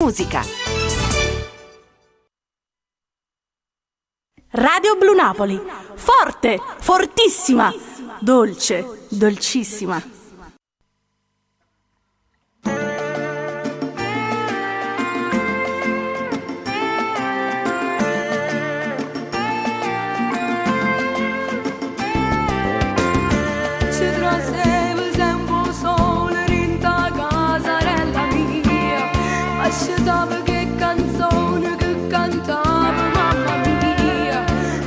musica. Radio Blu Napoli, forte, fortissima, dolce, dolcissima. Asciugava che canzone che cantava, mamma mia,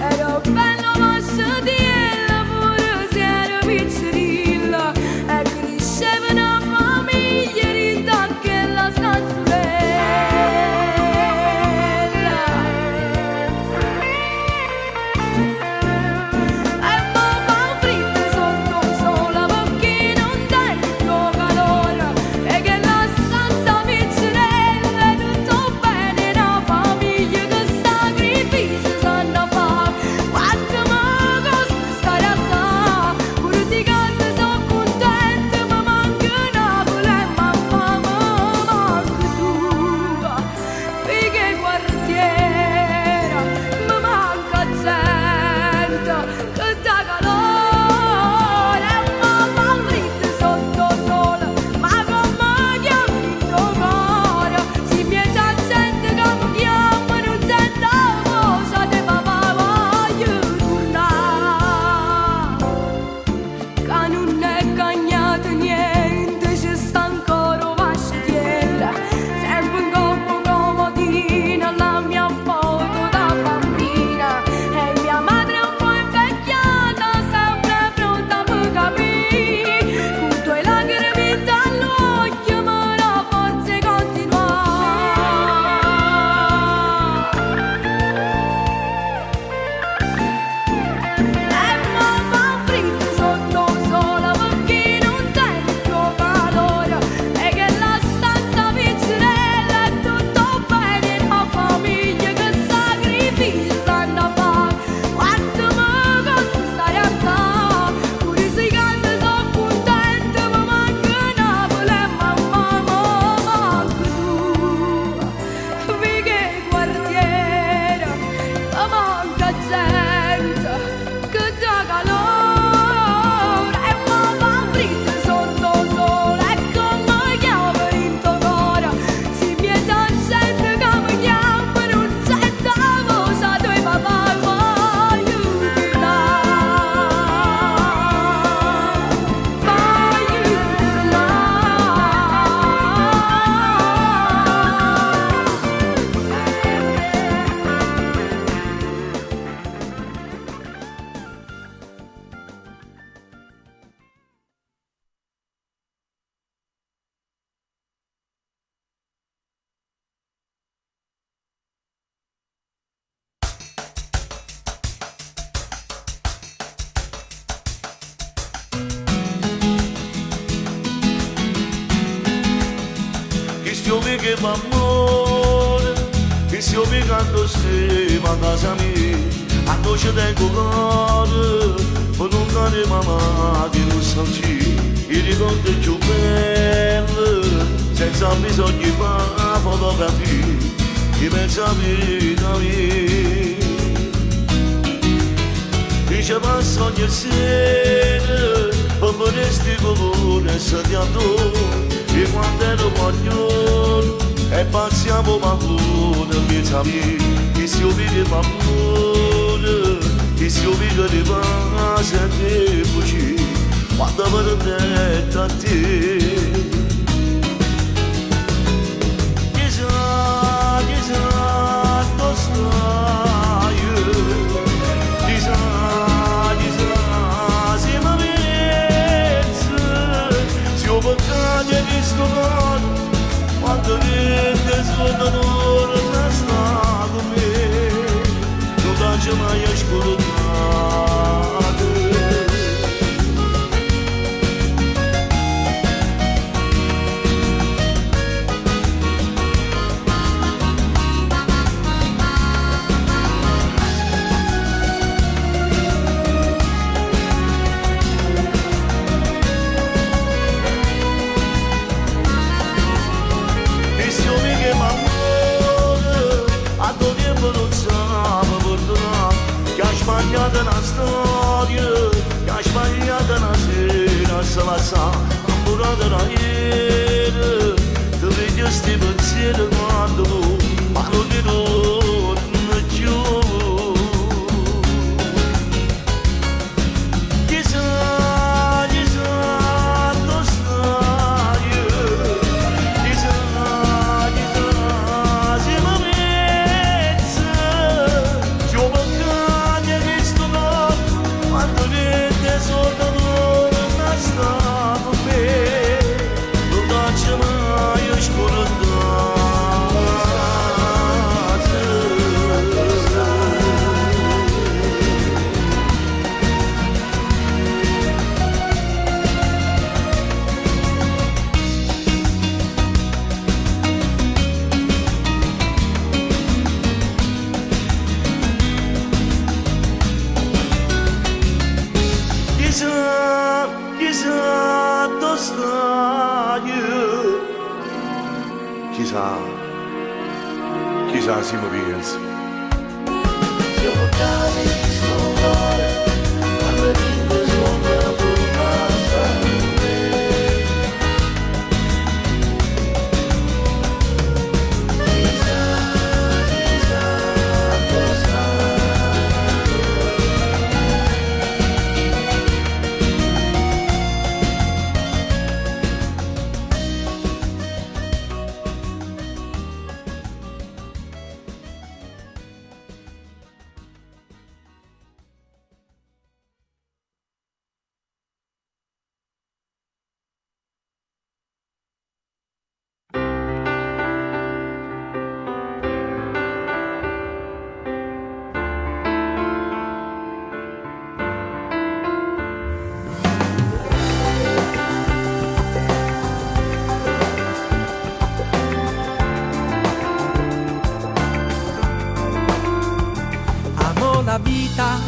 era bello masciatiella pure se era piccerilla, e cresceva una famiglia rinta che la stanzulella. E mo fa fritto sotto il sole perché non dai il tuo calore, e che la stanza piccerella che m'amore, che si obbligando a casa mia, a noi ci tengo cuore, per non dare mamma che non sa il ricordo più bello, senza bisogno di fotografie, di mezza vita mia. Dice passa ogni sera, per vorresti colore e sediato, e quando ero maglione e passiamo pallone, vita mia, che si obblighi pallone, che si obblighi di pace e di fuci, quando perdetta a te. Chissà, chissà, dove stai, chissà, chissà, se mi pensi, se ho portato questo cuore, quando vede sotto torna stato me, non faccio mai ascoltare. una storia che ha sbagliato una sera, se la sa, amburata da ieri, ti vedo sti pensieri quando parlo di non giù. Chissà se mi pensa. Siamo cani di sfondare, quando rinde sono tornata a me. Chissà cosa. La vita,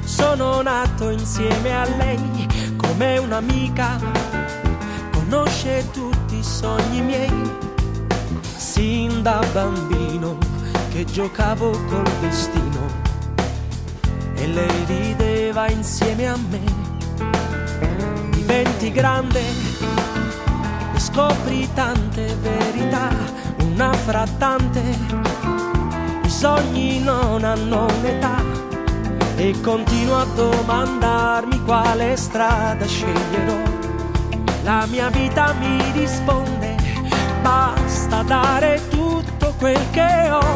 sono nato insieme a lei come un'amica, conosce tutti i sogni miei, sin da bambino che giocavo col destino e lei rideva insieme a me. Diventi grande e scopri tante verità, una fra tante. I sogni non hanno un'età e continuo a domandarmi quale strada sceglierò. La mia vita mi risponde, basta dare tutto quel che ho.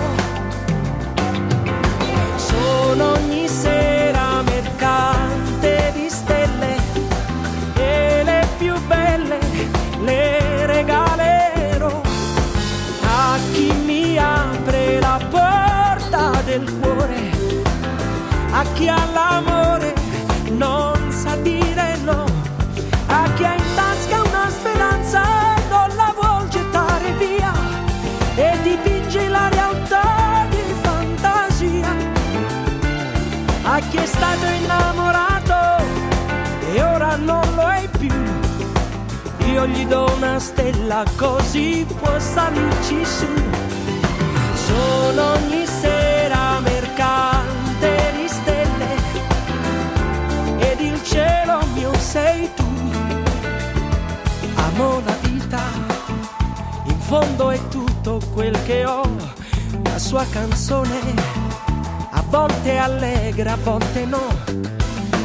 Sono ogni sera mercante di stelle e le più belle le regalerò a chi mi apre la porta del cuore, a chi ha l'amore non sa dire no, a chi ha in tasca una speranza e non la vuol gettare via e dipinge la realtà di fantasia, a chi è stato innamorato e ora non lo è più. Io gli do una stella così può salirci su. Sono ogni sera mercante di stelle ed il cielo mio sei tu. Amo la vita, in fondo è tutto quel che ho. La sua canzone a volte allegra, a volte no,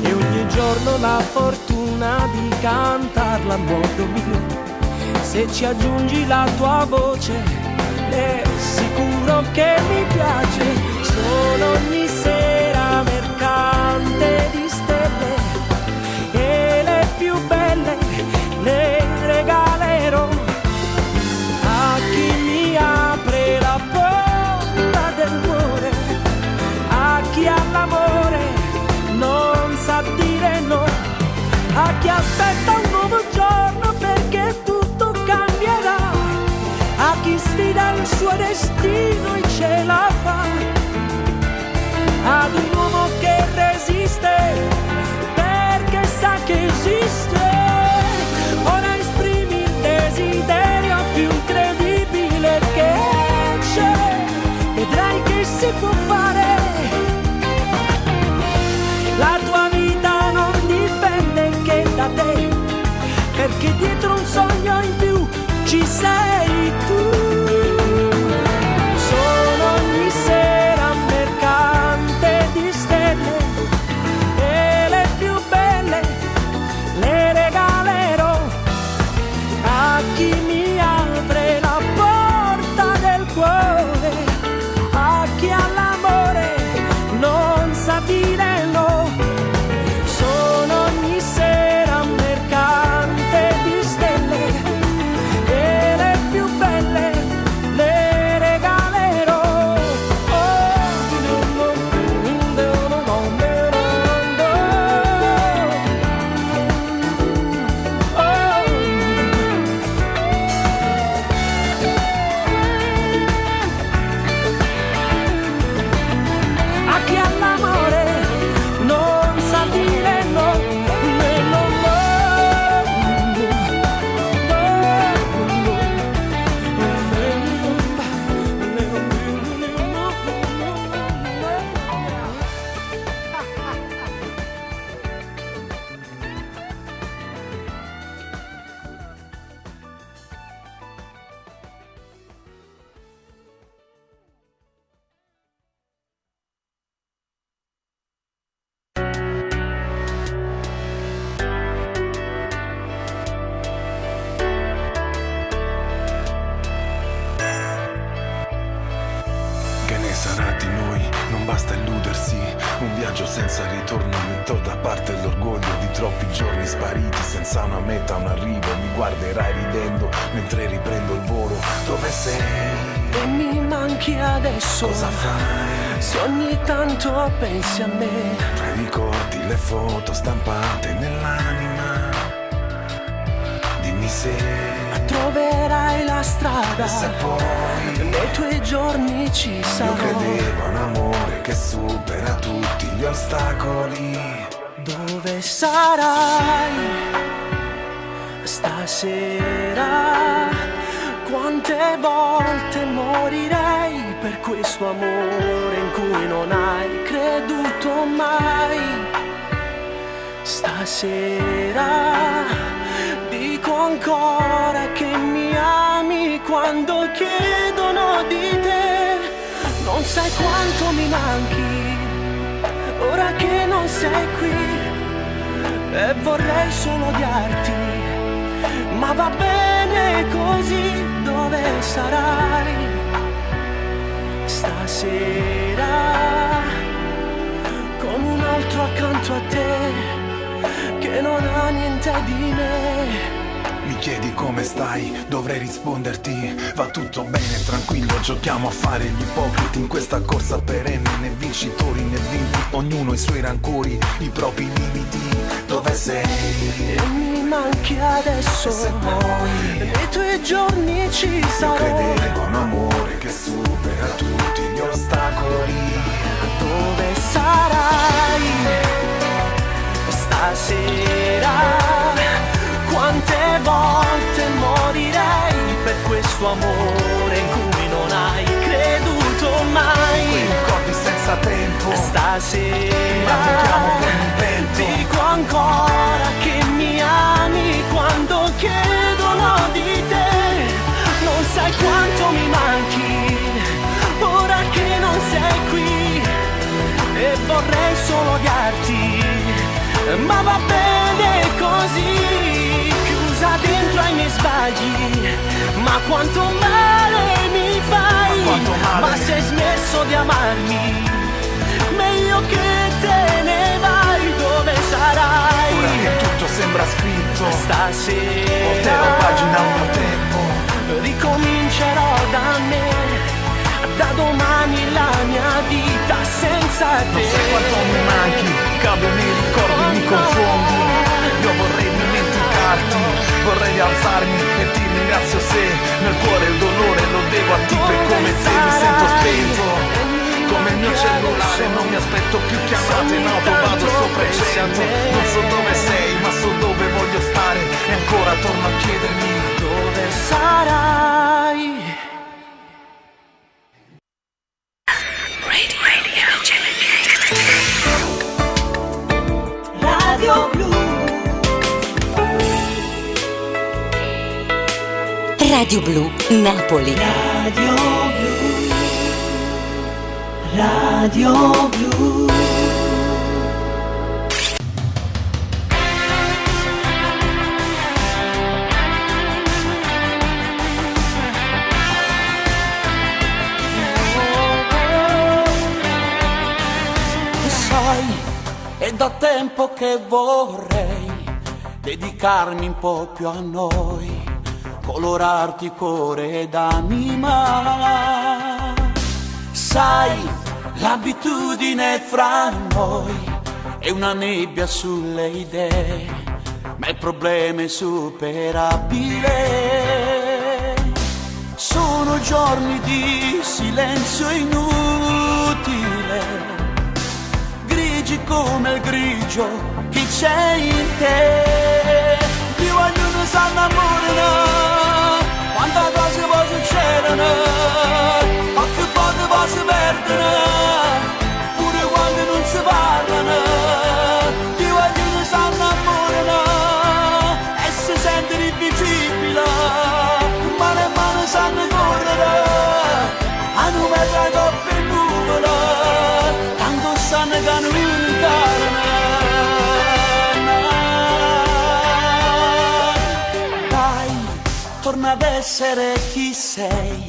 e ogni giorno la fortuna di cantarla a modo mio. Se ci aggiungi la tua voce è sicuro che mi piace. Sono ogni sera mercante di stelle e le più belle le regalerò a chi mi apre la porta del cuore, a chi ha l'amore non sa dire no, a chi aspetta un nuovo giorno perché tutto cambierà, a chi sfida il suo destino e ce la fa, ad un uomo che resiste perché sa che esiste. Ora esprimi il desiderio più incredibile che c'è, vedrai che si può fare. sarà di noi, non basta illudersi. Un viaggio senza ritorno, metto da parte l'orgoglio di troppi giorni spariti senza una meta, un arrivo. Mi guarderai ridendo mentre riprendo il volo. Dove sei? E mi manchi adesso. Cosa fai? Se ogni tanto pensi a me, Tra i ricordi, le foto stampate nell'anima. Dimmi se troverai la strada. E se poi nei tuoi giorni ci sarò. io credevo a un amore che supera tutti gli ostacoli. Dove sarai stasera? Quante volte morirei per questo amore in cui non hai creduto mai. Stasera dico ancora che mi ami quando chiedono di te. Non sai quanto mi manchi ora che non sei qui. E vorrei solo odiarti, ma va bene così. Dove sarai stasera? Con un altro accanto a te che non ha niente di me. Mi chiedi come stai, dovrei risponderti va tutto bene, tranquillo, giochiamo a fare gli ipocriti in questa corsa perenne, né vincitori né vinti, ognuno i suoi rancori, i propri limiti. Dove sei? E mi manchi adesso. E se poi nei tuoi giorni ci sarò. io credevo a un amore che supera tutti gli ostacoli. Dove sarai stasera? Quante volte morirei per questo amore in cui non hai creduto mai. Quei ricordi senza tempo, Stasera pratichiamo con un vento. dico ancora che mi ami quando chiedono di te. Non sai quanto mi manchi ora che non sei qui. E vorrei solo odiarti, ma va bene così. Dentro ai miei sbagli, ma quanto male mi fai. Ma se hai smesso di amarmi, meglio che te ne vai. Dove sarai? Ora che tutto sembra scritto, stasera volterò pagina al mio tempo. Ricomincerò da me, da domani la mia vita senza te. Non sai quanto mi manchi, cado nei ricordi, mi confondi. Io vorrei dimenticarti, vorrei alzarmi e ti ringrazio se nel cuore il dolore lo devo a te. Per come te mi sento spento, come il mio cellulare non mi aspetto più chiamate in auto, vado sopra il 100. Non so dove sei ma so dove voglio stare e ancora torno a chiedermi dove sarai. Radio Blu. Radio Blu Napoli. Radio Blu. Radio Blu. Sai, è da tempo che vorrei dedicarmi un po' più a noi, colorarti cuore ed anima. Sai, l'abitudine fra noi è una nebbia sulle idee, ma il problema è superabile. Sono giorni di silenzio inutile, grigi come il grigio che c'è in te. Ti vogliono s'annamorano, quante cose poi succedono, ma che poche cose perdono, pure quando non si parlano. Ti vogliono s'annamorano e si sentono invisibili, mano a mano sanno correre, hanno messo la coppa in nuvola, tanto sanno che hanno un'incarna. Torna ad essere chi sei,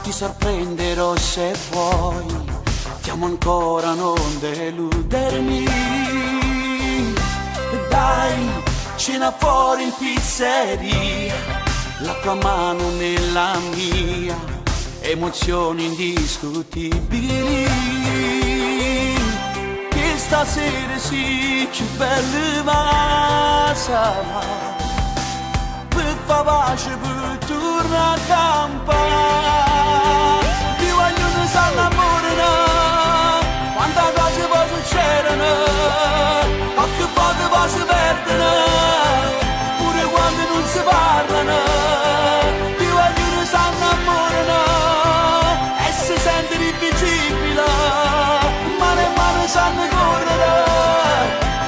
ti sorprenderò se vuoi, ti amo ancora, non deludermi. Dai, cena fuori in pizzeria, la tua mano nella mia, emozioni indiscutibili. Che stasera sì, più bella ma sarà, per fa pace, per tornare a campare. Ti voglio ne sa innamorare, quante cose poi succedono, o che poche poi si perdono, pure quando non si parlano. Ti voglio ne sa innamorare e si sente invincibile, mano in mano sanno correre,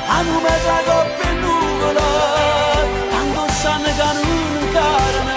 a nome tra coppe e nuvole, tanto sanno che non incarano.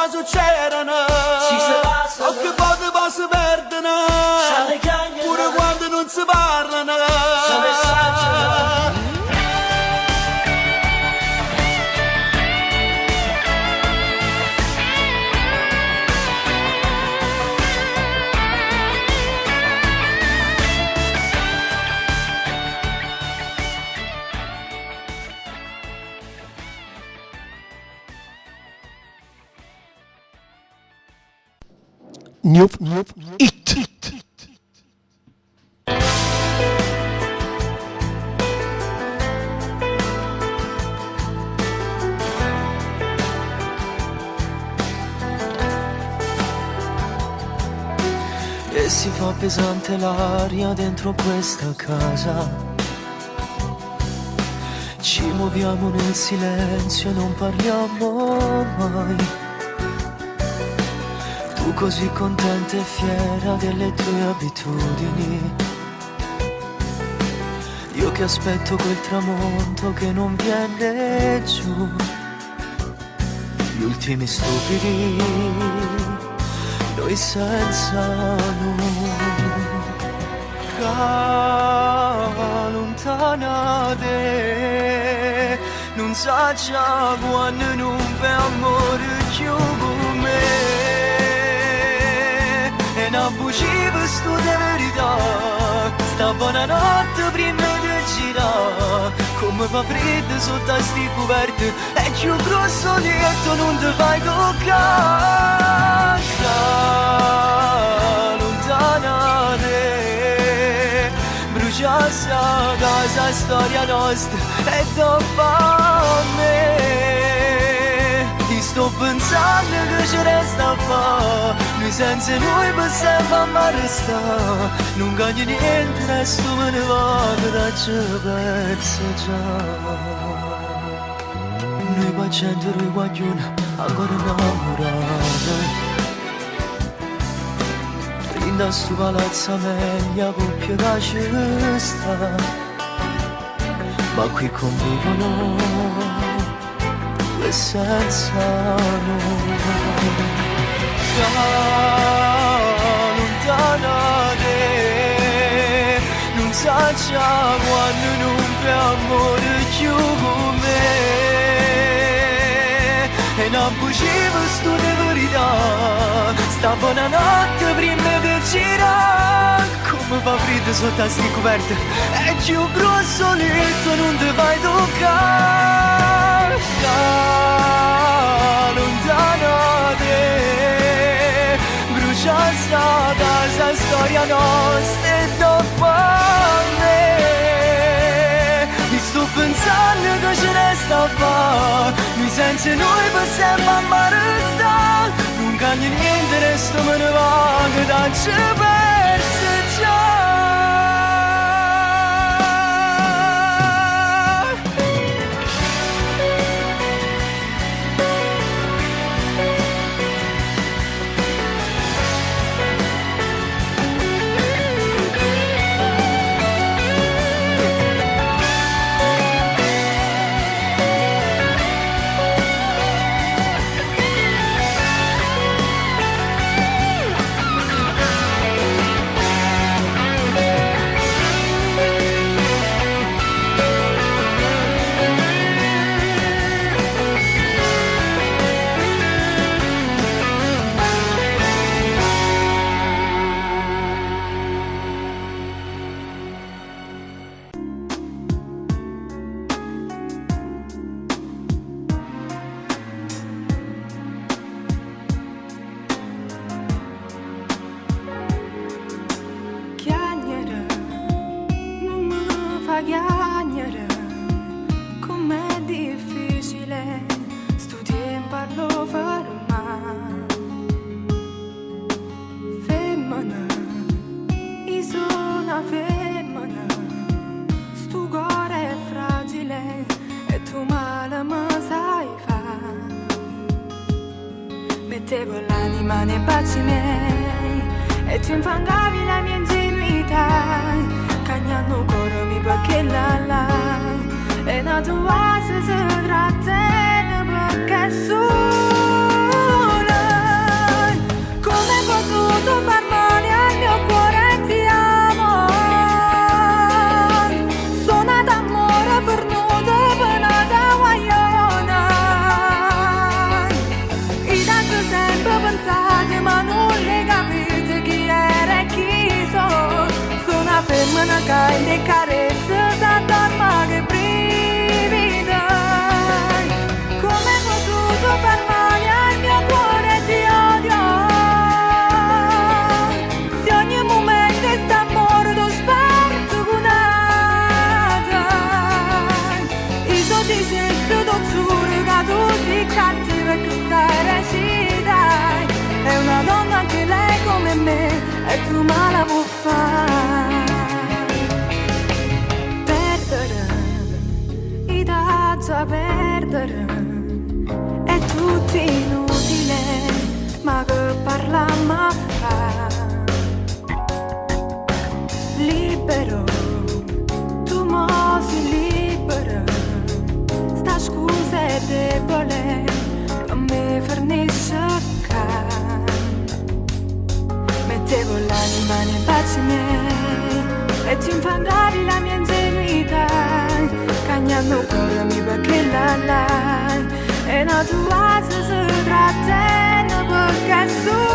Succedono, o che poche poi si perdono, pure quando non si parlano. It. E si fa pesante l'aria dentro questa casa, ci muoviamo nel silenzio e non parliamo mai. Tu così contenta e fiera delle tue abitudini, io che aspetto quel tramonto che non viene giù. Gli ultimi stupidi, noi senza lui. Allontanate, non sa già quando non v'è amore più con me. E non bugiva sto di verità, sta buonanotte prima di girare, come fa freddo sotto a sti coperti, è più grosso letto non ti fai toccare. Allontanate, bruciasse a casa, storia nostra e dopo a me. Ti sto pensando che ci resta a fare, noi senza noi possiamo restare, non cambia niente, resto me ne vado da ce penso già. Noi qua gente noi guaglioni ancora innamorati, linda sto palazzo meglio coppia che ci sta, ma qui convivono e senza noi. Allontanate, non sa già quando non v'è amore più con me. E non bugiva sto di verità, sta buonanotte prima di girare, come fa freddo sotto a sti coperte, è più grosso letto non ti fai toccare. Allontanate, bruciasse a casa, storia nostra e dopo a me. fa, noi senza noi possiamo amare sta, non cambia niente, resto me ne va, che tanto perso già. Com'è difficile studiarlo fermare. Femmina, io sono una femmina, sto cuore è fragile e tu male mi sai fare. Mettevo l'anima nei baci miei e tu infangavi la mia ingenuità. Cagnano coro mi perché la e na tua se trattiene perché sola. Come hai potuto far male al mio cuore, ti amo. Sono d'amore fornuto per nata guagliona. I tanto sempre pensate ma non le capite chi era e chi sono. Sono una femmina che le carezze da dorma che brivida. Come hai potuto far male al mio cuore, ti odio. Se ogni momento sta morto sparto con un'altra. Io so ti sento, ti giuro che tu sei cattiva e che stai recita. È una donna anche lei come me e tu me la puoi fare. A perdere è tutto inutile, ma che parliamo a fa. Libero, tu mo sei libero, sta scusa è debole, non mi fornisce can. Mettevo l'anima nei baci miei e ti infangavi la mia ingenuità. Cagnano cuore mi perché la e la tua se trattiene perché sola.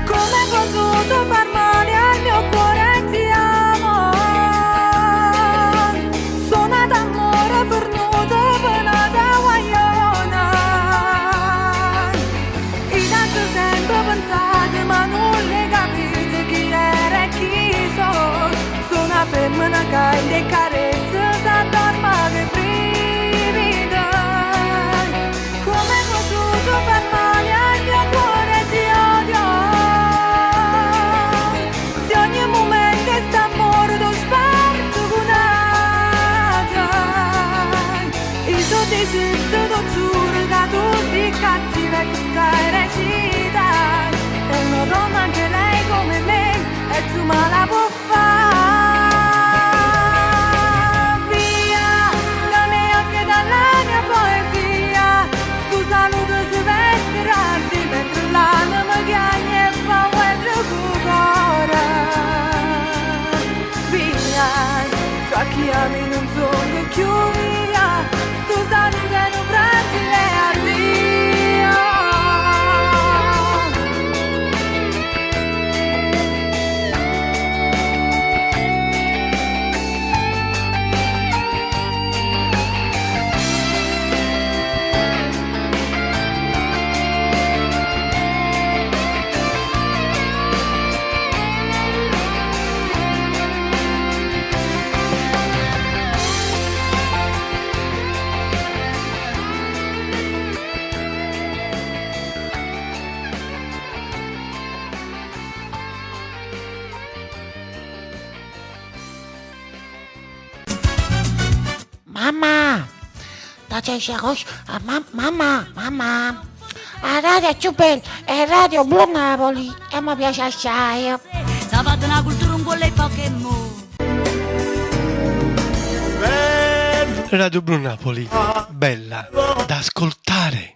Come hai potuto far male al mio cuore, ti amo. Sono d'amore fornuto per nata guagliona. I tanto sempre pensate ma non le capite chi era e chi sono. Sono una femmina che le carezze da dorma che brivida. Come hai potuto far male al mio cuore, ti odio. Se ogni momento sta morto sparto con un'altra. Io so ti sento, ti giuro che tu sei cattiva e che stai recita. È una donna anche lei come me e tu me la puoi fare. Chi ami non sono più via, tu sai che non fragile addio. Mamma, da c'è così, mamma, la radio è più bella, è Radio Blu Napoli e mi piace assai. Sapete una cultura un po' le Pokémon. Radio Blu Napoli, bella da ascoltare.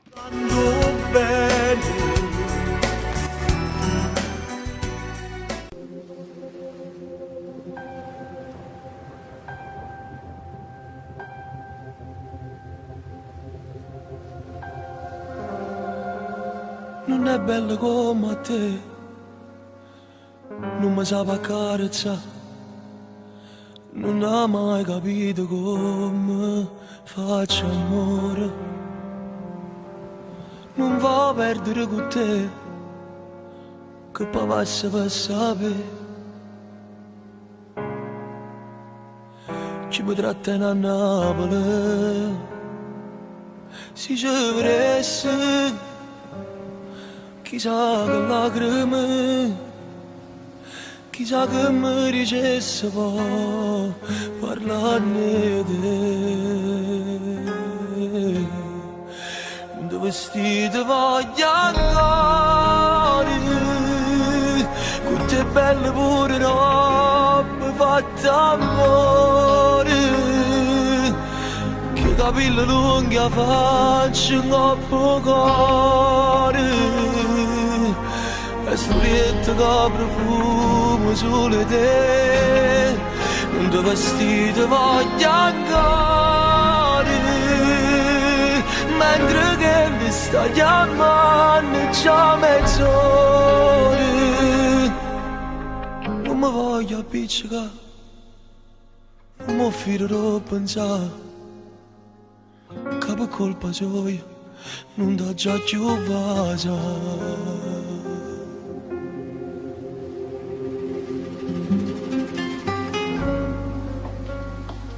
Non è bello come te, non mi sa accarezzare, non ha mai capito come faccio amore, non va a perdere con te, che poi passa per sapere, ci potrà tenere a Napoli, si ci vorresse. Chissà che lacrime, chissà che mi dicesse poi parlarne di te. Da vestito voglio andare, con te belle pure robe fatte amore, che capelli lunghi a faccia in coppo cuore. E storiette che profumo sulle te, non ti vestito voglio andare, mentre che mi sta chiamando già mezz'ora. Non mi voglio appiccicare, non mi fiderò a pensare, che per colpa sua non da già più vasa.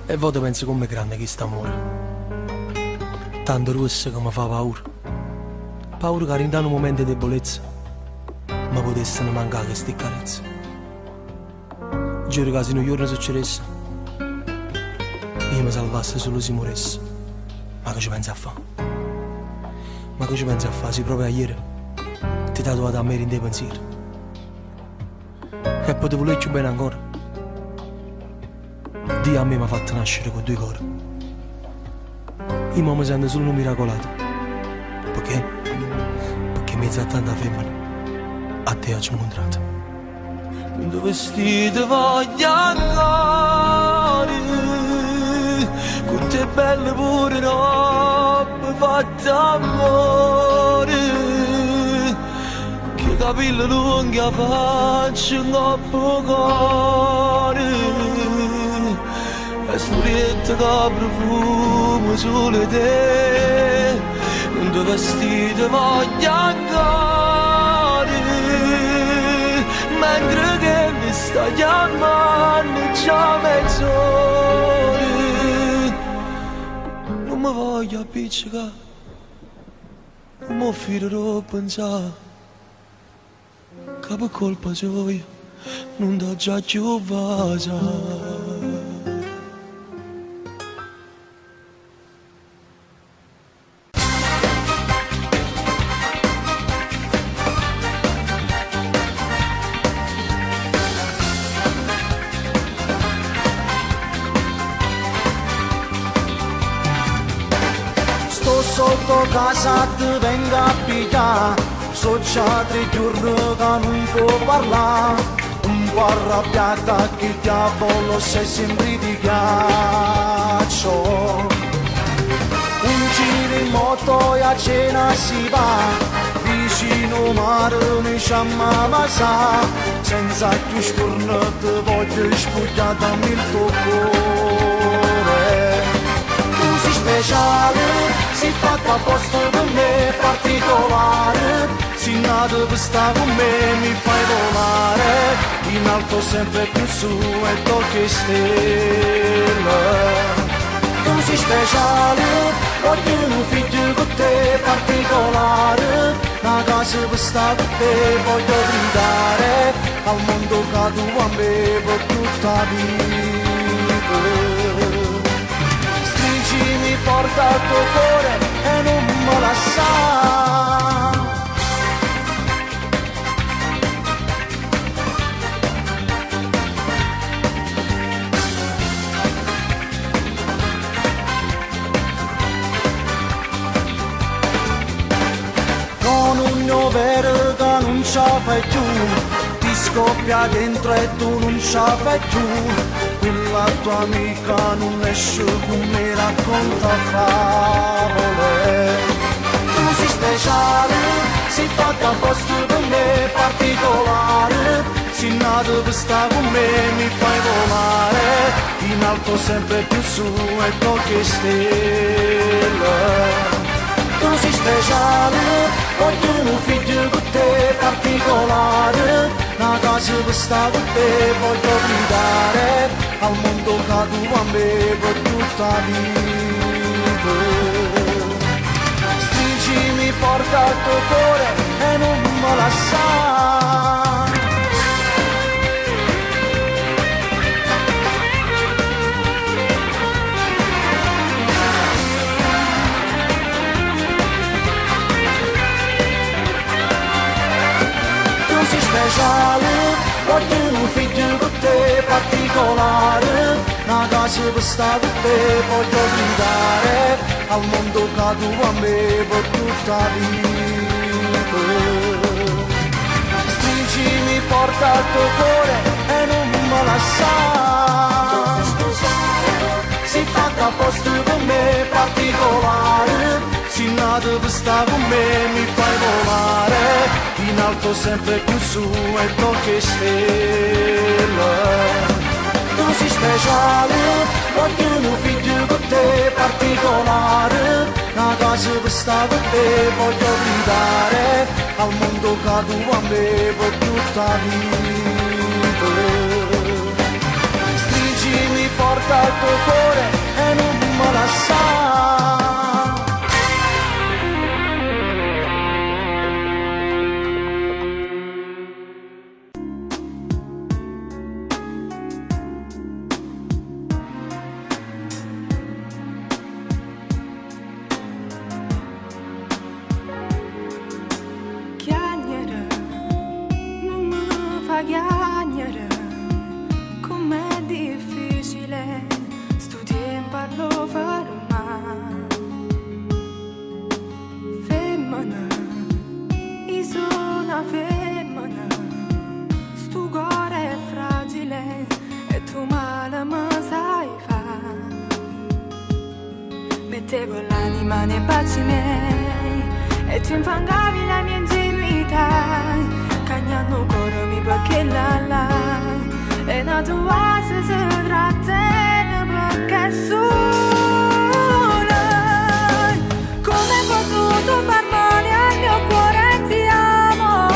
E voi penso com'è grande questo amore, tanto rosso che mi fa paura, paura che in un momento di debolezza ma potesse ne mancare queste carezze. Giuro che se un giorno succedesse io mi salvasse solo se moresse. Ma che ci pensi a fare? Ma che ci pensi a fare? Se proprio ieri ti tatuato a me in dei pensieri e potevo leggerci bene ancora. Dio a me mi ha fatto nascere con due cuori. Io mi sento solo un miracolato. Perché? Perché in mezzo a tanta femmina a te ci ho incontrato. Quando vestito voglio andare, con te belle pure robe fatte amore, che capelli lunghi a faccia in coppo cuore. E storiette che profumo sulle te, non ti vestito voglio andare, mentre che mi sta chiamando già mezz'ora. Non mi voglio appiccicare, non mi fiderò a pensare, che per colpa sua non da già più vasa. Sotto casa ti venga a pigliare, so già 3 giorni che non può parlare, un po' arrabbiata che diavolo sei sempre di ghiaccio. Un giro in moto e a cena si va, vicino mare mi chiamava sa, senza più scorno ti voglio spugliata nel tuo cuore. Tu sei speciale, sei fatta apposta per me, particolare, sei nato per stare con me, mi fai volare, in alto sempre più su e tocchi stelle. Tu sei speciale, voglio un figlio con te, particolare, una casa per stare con te, voglio gridare al mondo che tu a me per tutta la vita. stringimi forte al tuo cuore e non me lasciare. Con un mio vero che non ce la fai più, ti scoppia dentro e tu non ce la fai più. Quella tua amica non esce con me, racconta favole. Tu sei speciale, sei fatta apposta per me, particolare. Sei nato per stare con me, mi fai volare in alto sempre più su e tocchi stelle. Tu sei speciale, voglio un figlio con te particolare, una casa per stare con te, voglio gridare al mondo che tu a me per tutta la vita. Stringimi forte al tuo cuore e non me lasciare. Speciale, voglio un figlio con te particolare, una casa per stare con te, voglio gridare al mondo che tu a me per tutta la vita. Stringimi forte al tuo cuore e non me lasciare. Sei fatta apposta per me particolare, sei nato per stare con me, mi fai volare in alto sempre più su e tocchi stelle. Tu sei speciale, voglio un figlio con te particolare, una casa per stare con te, voglio gridare al mondo che tu a me per tutta la vita. Stringimi forte al tuo cuore e non me lasciare. Chiagnere, com'è difficile studiare in parlo fermare. Femmina, io sono una femmina, sto cuore è fragile e tu male mi sai fare. Mettevo l'anima nei baci miei e tu infangavi la mia ingenuità. Cagnano cuore mi perché la e una tua se trattiene perché sola. Come hai potuto far male al mio cuore e ti amo.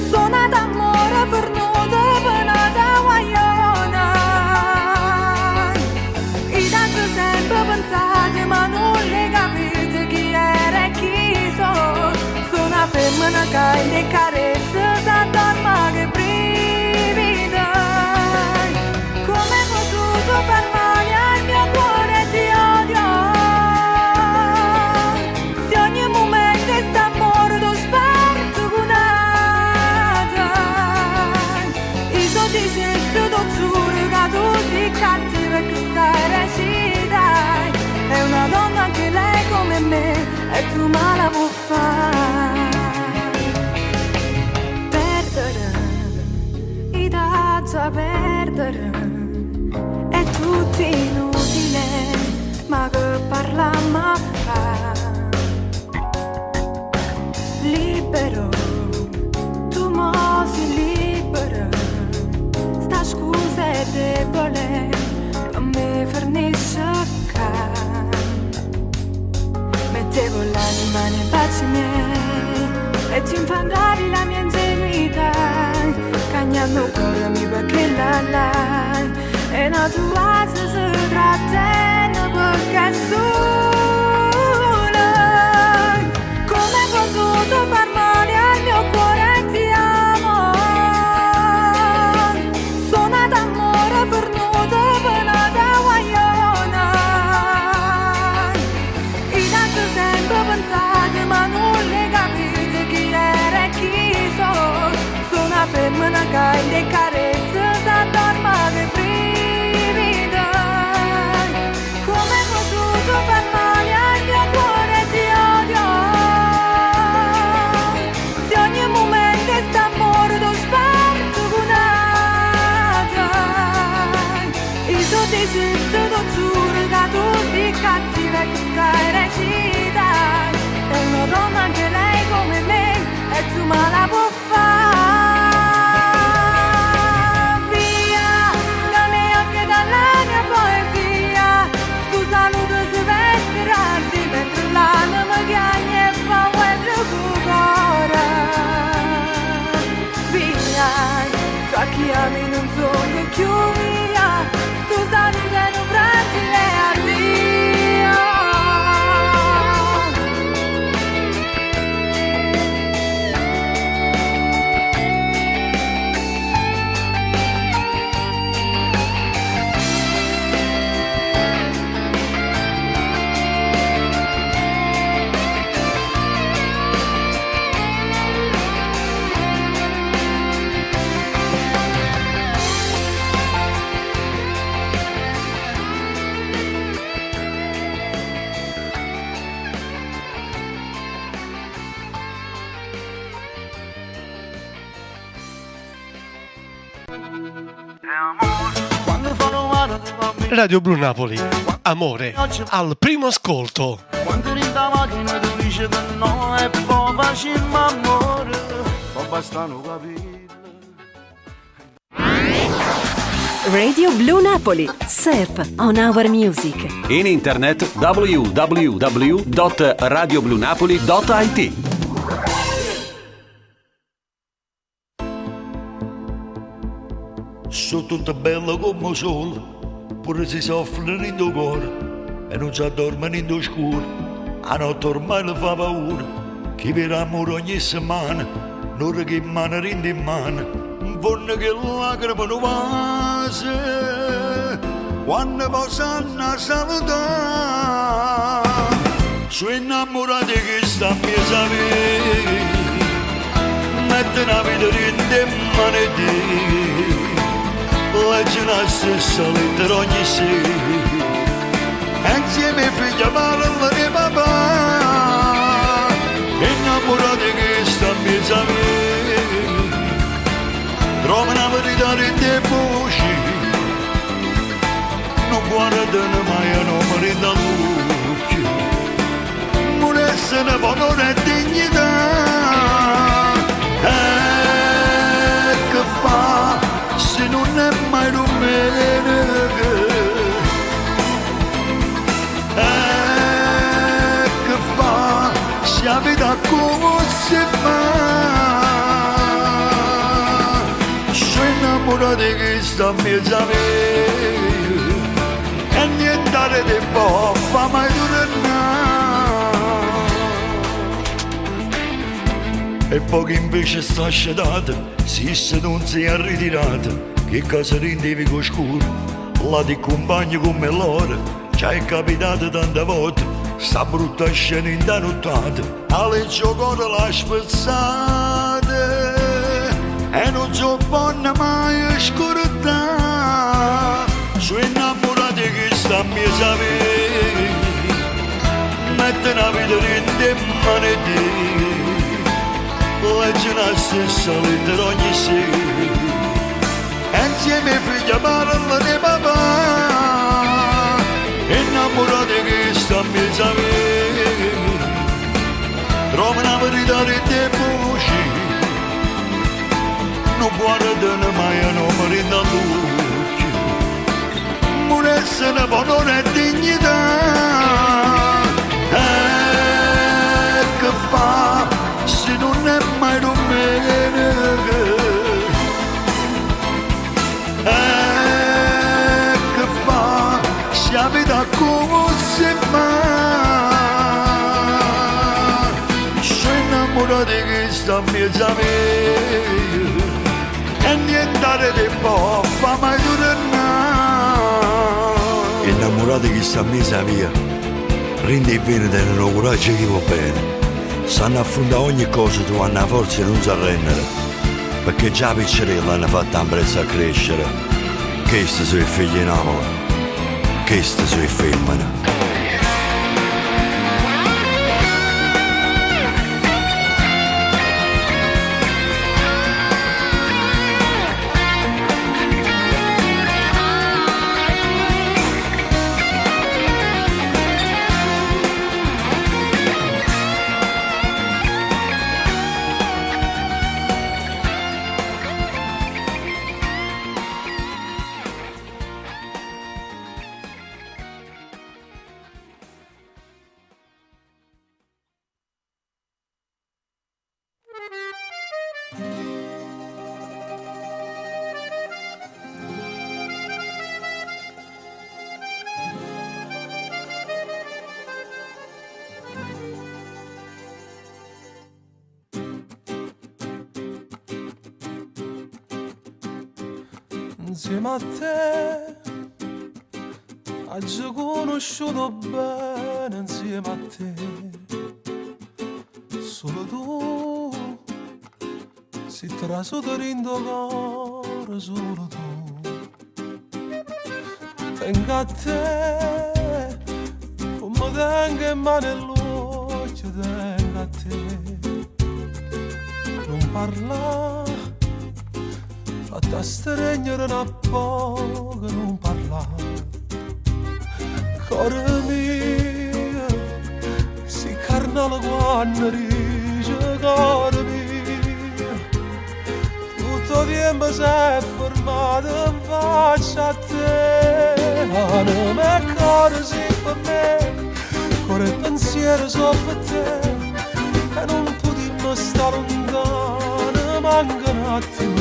Sono d'amore fornuto per una guagliona. I tanto sempre pensate ma non le capite chi era e chi sono. Una femmina che le carezze s'addorma che brivida. Come hai potuto far male al mio cuore e ti odio. Se ogni momento è st'amore t'ho spartugunata. Io ti sento, t'ho giuro che tu sei cattiva e che stai recita. È una donna anche lei come me e tu me la puoi fare. Perdere è tutto inutile, ma che parliamo fa. Libero, tu mo sei libero, sta scusa è debole, non mi fornisce can. Mettevo l'anima nei baci miei e ti infangavi la mia ingenuità. Cagnano cuore mi perché la e una tua se trattiene perché sola. Come hai potuto far male al mio cuore e ti amo. Sono d'amore fornuto per una guagliona. che le carezze s'addorma dei brividi. Come hai potuto far male al mio cuore, ti odio. Se ogni momento sta morto sparto cunata. Io ti giuro, giuro che tu sei cattiva e che sai recitare. È una donna anche lei come me, e tu me la puoi fare. Via, da me anche dalla mia poesia. Tu saluto si vestirarti, mentre l'anima chiagna e fa quello che cuore. Via, ciò che ami non sono più via. Tu saluto è un fragile addio. Radio Blu Napoli, amore al primo ascolto. Quando eri da macchina tu dici che no e poi facciamo amore, poi bastano capire. Radio Blu Napoli, surf on our music. In internet www.radioblunapoli.it. Sono tutta bella come sole, pure si soffrono in tuo cuore e non si addormano in tuo scuro. A notte ormai le fa paura, chi verrà amore ogni settimana, non che mano rende in mano, un fondo che lacrime non vase, quando posano salutare. Sono innamorati che sta a mia sapere, mettono la vita rende in mano e te. Leggono la stessa lettera ogni sera, insieme ai figli parlano di papà, innamorati che sta a mezzo a me, trovano la verità di te voci, non guardano mai a nome dall'occhio, non essere valore e dignità, che fa? Se non è mai domenica, che fa? Se la vita come si fa? Sono innamorato che sta a mezzo a me, e niente di po' fa mai tornare. E poi invece sta scedato, se non si è ritirato, che cosa rendevi con scuro, là ti compagni come l'ora, ci è capitato tante volte, sta brutta scena in da nottata, alle giocate la spezzata, e non so buona mai scordata, sono innamorati che sta a mia sapere, mette una vita rende in mano e te. Leggono la stessa lettera ogni sera, insieme ai figli parlano di papà, innamorati che sta a mezzo a me, trovano la verità di te voci, non guardano mai a nome dall'occhio, non essere valore e dignità, che fa? Se non è mai domenica, che fa? Se la vita come si fa? Sono innamorati che sta a mezzo a me, e niente di po' fa mai tornare. Innamorati che sta a mezzo a via, rende bene tenere un coraggio che va bene. Sanno affrontare ogni cosa, tu hanno la forza e non si arrendere. perché già piccerella hanno fatto un prezzo a crescere. Questi sono i figli di Napoli, questi sono i femmine. Insieme a te oggi conosciuto bene, insieme a te solo tu si trasuto rindo cuore, solo tu tengo a te come tengo in mano l'occhio, tengo a te non parla fatta stregnere una poco, non parlare. Cuore mio, si carnale quando dice, cuore mio, tutto tempo si è fermato in faccia a te. Anima e cuore si per me, cuore e pensiero so per te, e non potremmo stare lontano, manca un attimo.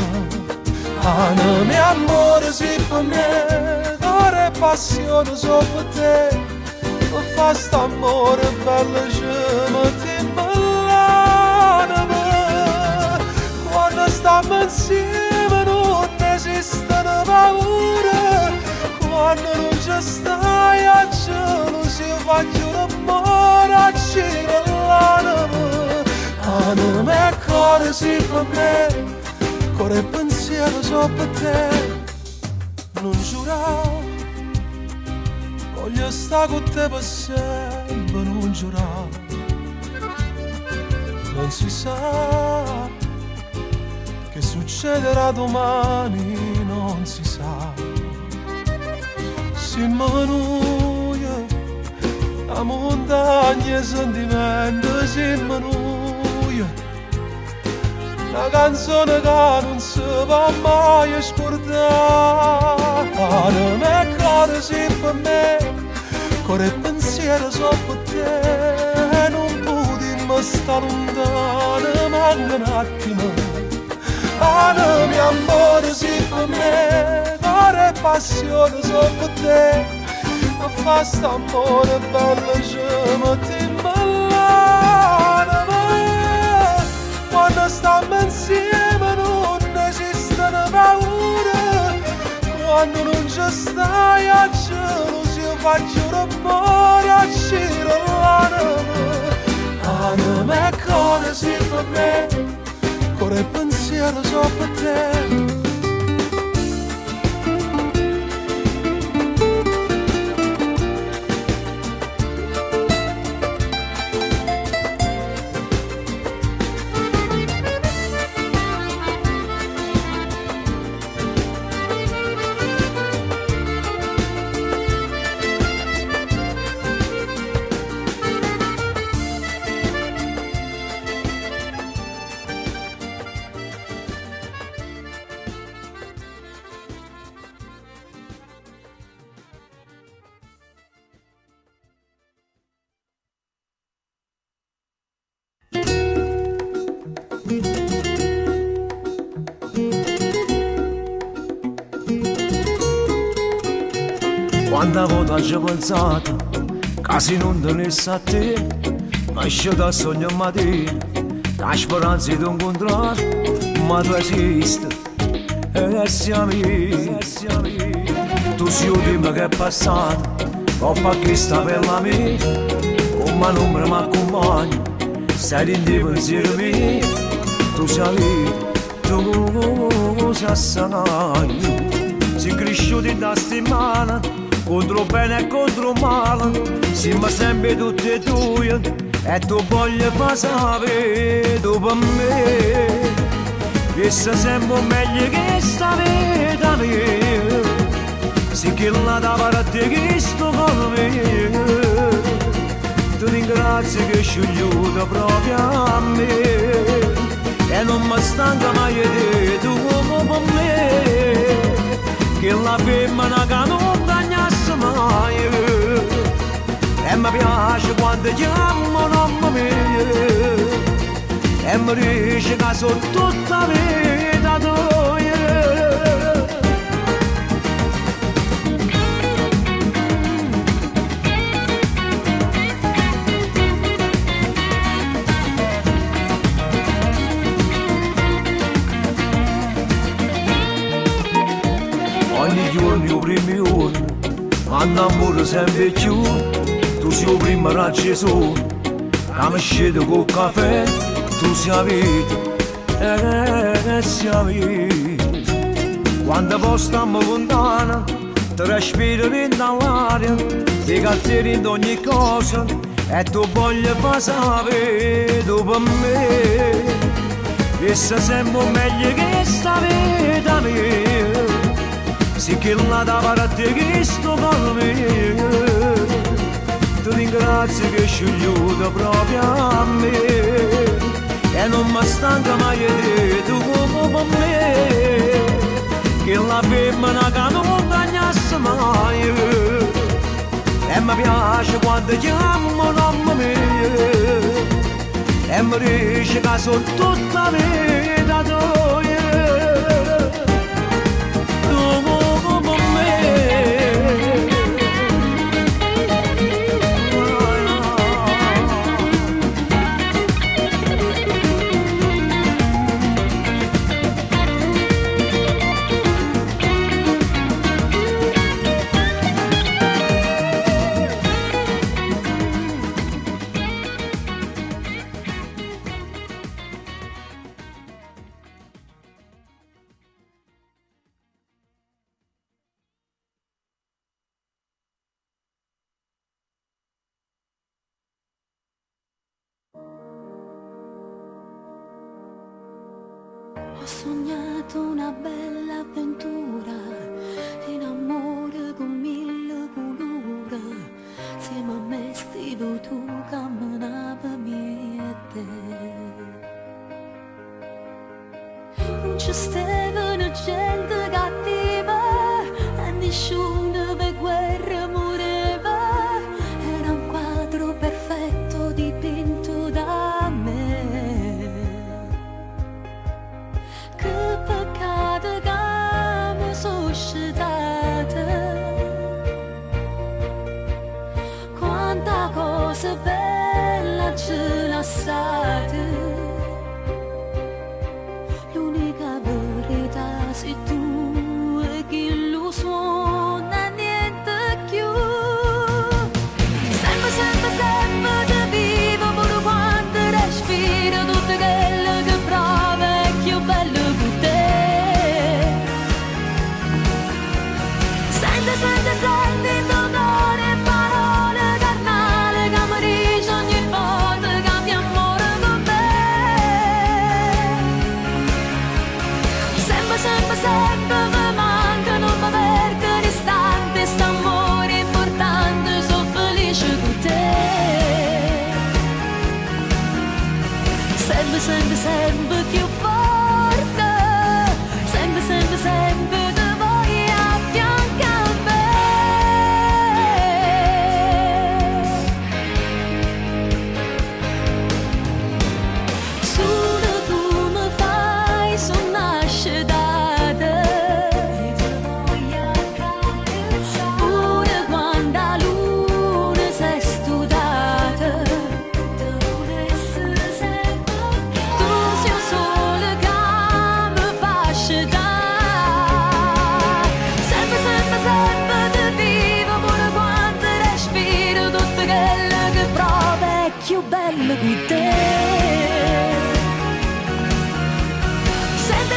Anima e amore si per me, cuore e passione so per te, e fa st'amore bello scemo ti l'anima. Quando stiamo insieme non esistono paure, quando non ci stai a cielo si fa chiudere l'amore a giro l'anima. Anima e cuore si per me, cuore e pensiero so per te, non giurare, voglio stare con te per sempre, non giurare, non si sa che succederà domani, non si sa, si manuia, la montagna e sentimento si manuia. Una canzone che non si va mai scordare. Anima e cuore si per me, cuore e pensiero so per te, non potremmo stare lontano, manca un attimo. Anima e amore si per me, cuore e passione so per te, e fa st'amore bello scemo ti l'anima. Quando stiamo insieme non esistono paure, quando non ci stai a cielo si fa l'amore a giro l'anima. Anima e cuore si per me, cuore e pensiero so per te. Quanta volta ci ho pensato, quasi non tenessi a te, ma esce da sogno a mattina, la speranza di incontrare, ma tu esisti, e siamo io. Tu sei il tempo che è passato, troppo che sta per la mia, come non mi accompagni, sei in pensiero mio, tu sei lì, tu sassanaio. Si cresciuti da settimana, contro bene e contro male, siamo sempre tutti e due, e tu voglio far sapere tu per me, che sei sempre meglio che sta vita mia, se che la da parte che sto con me, ti ringrazio che scegliuta proprio a me, e non mi stanca mai di tu per me, che la femmina che non bagnasse mai, e mi piace quando chiamo nonna mia, e mi dice che sono tutta vita tua. Ogni giorno, primi giorni, annamoro sempre più, tu sei il primo raggio sole, che mi scende col caffè, tu sei la vita, sei la vita. Quando poi stiamo lontana, ti respiro dentro l'aria, ti calzeri in ogni cosa, e tu voglio far sapere tu per me, che sei sempre meglio che sta vita mia. Sì che la da parte che sto con me, ti ringrazio che scegliuta proprio a me, e non mi stanca mai di tu con me, che la femmina che non bagnasse mai, e mi piace quando chiamo nonna mia, e mi dice che sono tutta vita tua. Ho sognato una bella avventura, in amore con mille colore, insieme a me stivo tu camminavi e te. Non ci stavano gente cattiva, e nessuno per guerra moreva, era un quadro perfetto dipinto da me. Che peccato che mi sono scelta, quanta cosa bella ce l'ha stata, l'unica verità sei tu e chi lo suona niente più, sempre, sempre, sempre ti vivo pure quando respiro tutte quelle che provo è più bello. Senti, senti l'odore e parole carnali che mi dice ogni volta che mi amore con me. Sempre, sempre, sempre mi manca, non mi perdo distante, st'amore importante, sono felice con te. Sempre, sempre, sempre più forte, sempre, sempre, sempre. Più bello di te. Senti,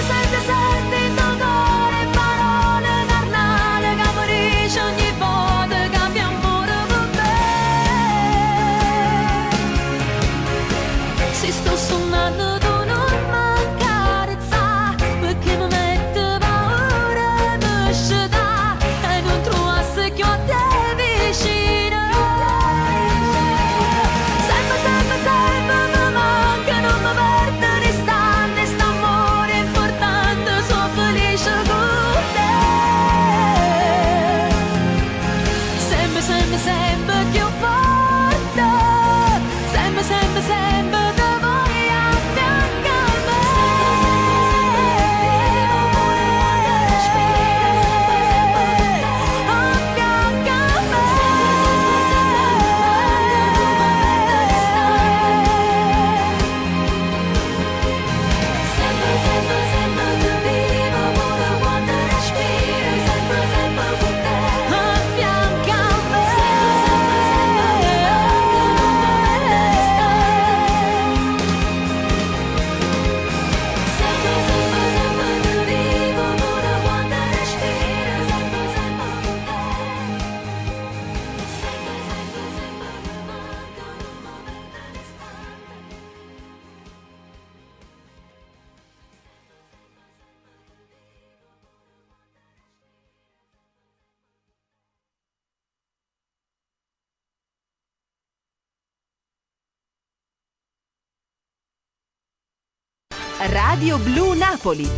Radio Blu Napoli.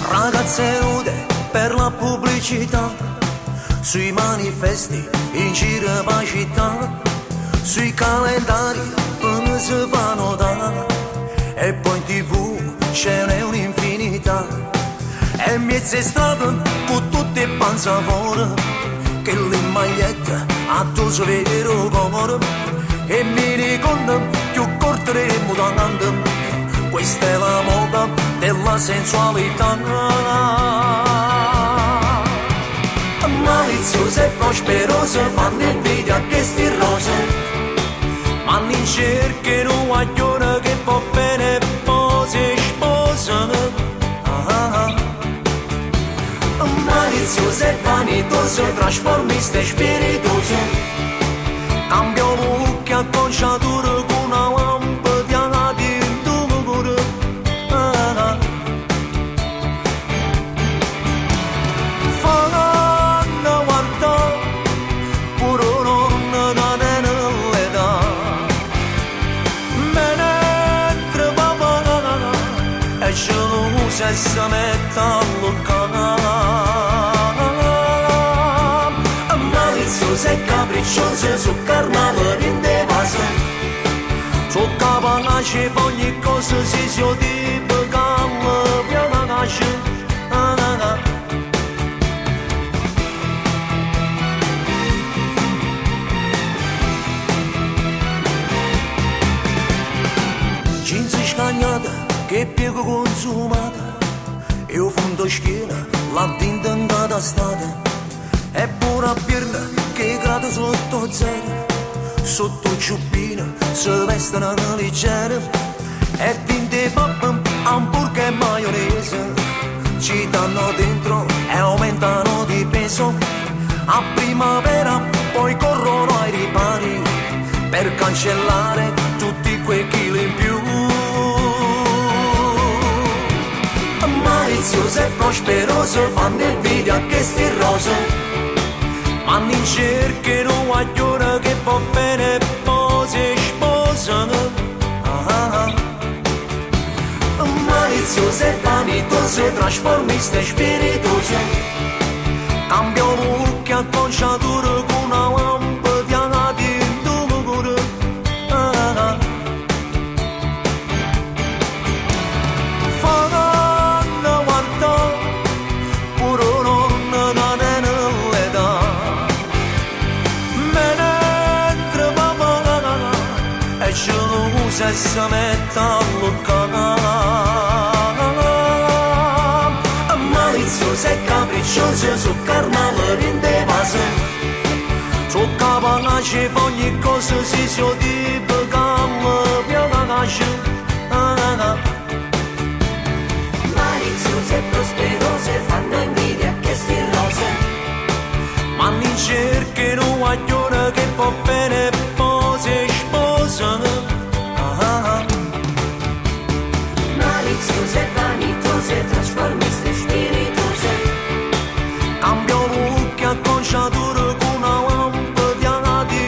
Ragazze nude per la pubblicità, sui manifesti in giro per città, sui calendari come si fa notare, e poi in TV ce n'è un'infinità, e mezze strade con tutte i panzavore, che le magliette a tuo vero cuore, e mi ricordo più corte e mutande. Questa è la moda della sensualità, maliziose e prosperose fanno invidia a questi rose, ma non cercano guaglione che va bene e poi si sposano. Maliziose e vanitose, trasformiste e spiritose, cambiano look e acconciature con una lampada di se si mette a lontano, maliziose e capricciose su carnale in devase, su capanacci ogni cosa si tipo calma piano nasce. Jeans scagnata che piego consumata, io fondo schiena, la tinta in cada stata, e pure a pierna che grada sotto zero, sotto ciuppina si vestono leggere, e tinte pappa, hamburger e maionese, ci danno dentro e aumentano di peso, a primavera poi corrono ai ripari, per cancellare tutti quei chili in più. Maliziose e prosperose fanno invidia a questi rose, ma non cercano guaglione che va bene e poi si sposano. Maliziose e vanitose, trasformiste e spiritose, cambiano look e acconciature con una lampada di se si mette a lontano, maliziose e capricciose su carnale in devase, su capanacci ogni cosa si tipo calma piano nasce. Maliziose e prosperose fanno invidia a questi rose, ma non cercano guaglione che va bene e poi si sposano. Maliziose e vanitose, trasformiste e spiritose, cambiano look e acconciature con una lampada di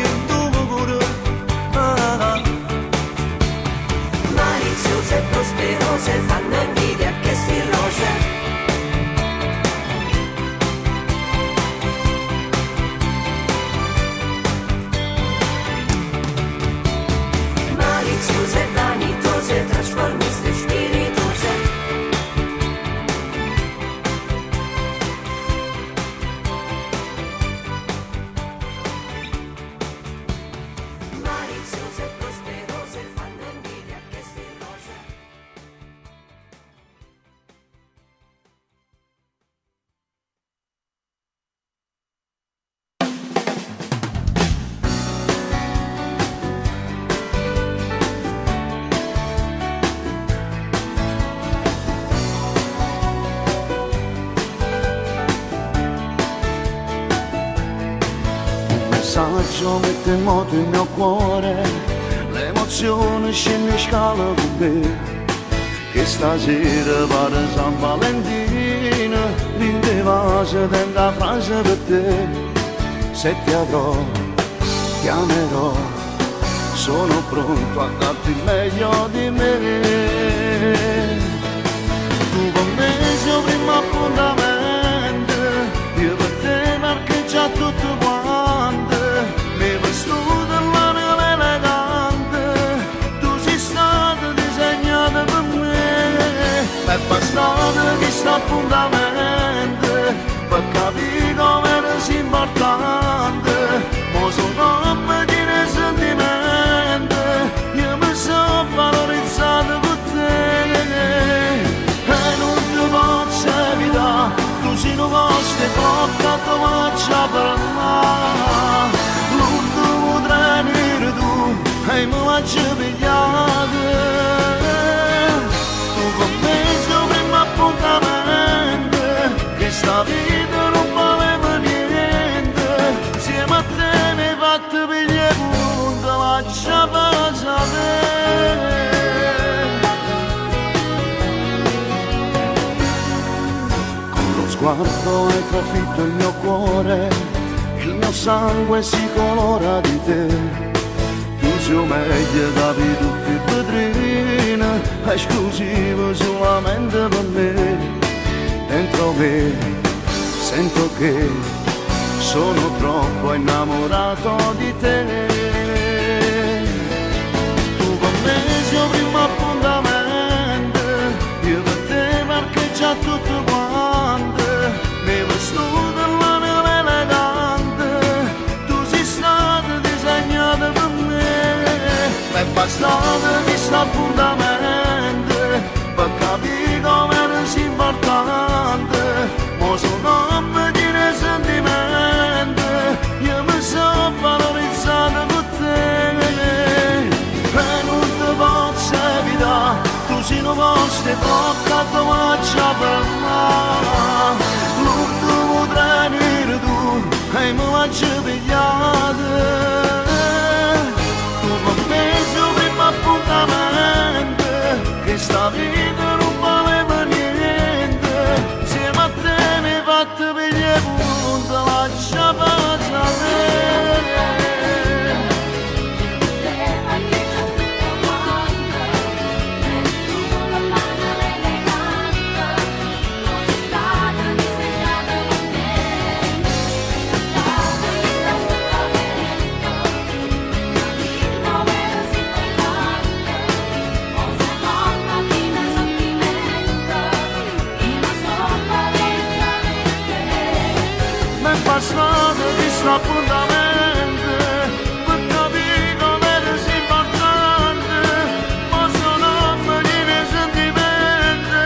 maliziose e prosperose fanno invidia a questi rose. Maliziose e vanitose, trasformiste e spiritose, maliziose e prosperose fanno invidia a questi rose. coraggio mette in moto il mio cuore, l'emozione scende in scala con me. Che stasera vado a San Valentino, rinde vase della frase per te. Se ti avrò, ti amerò, sono pronto a darti il meglio di me. Tu con me sei il primo appuntamento, io per te marcheggia tutto quanto, mi vestuto all'anima elegante, tu sei stato disegnato per me, è bastato questo appuntamento per capire come sei importante, mo sono a me di sentimento, io mi sono valorizzato con te. E non ti posso evitare, tu sei un posto bloccato ma c'è per me. L'ultimo treno eri tu e mi faccio pigliare. Tu con me sei il primo appuntamento, che sta vita non valeva niente. Insieme a te mi hai fatto pigliare punto, ma c'è per sapere. Guardo hai trafitto il mio cuore, il mio sangue si colora di te. Tu sei meglio da tutti i vetrine, esclusivo solamente per me. Dentro me sento che sono troppo innamorato di te. Tu con me sei il primo appuntamento, io per te marcheggia tutto quanto. Mi vestuto all'anima elegante, tu sei stato disegnato per me. È bastato questo appuntamento per capire come sei importante, mo sono a me di sentimento, io mi sono valorizzato con te. E non ti posso evitare, tu sei un posto bloccato ma c'è per me. L'ultimo treno eri tu e mi faccio pigliare. Tu con me sei il primo appuntamento, che sta vita non valeva niente. Insieme a te mi hai fatto pigliare punto, lascia passare. Passato di sto appuntamento per capire come sei importante, ma sono a me di sentimento,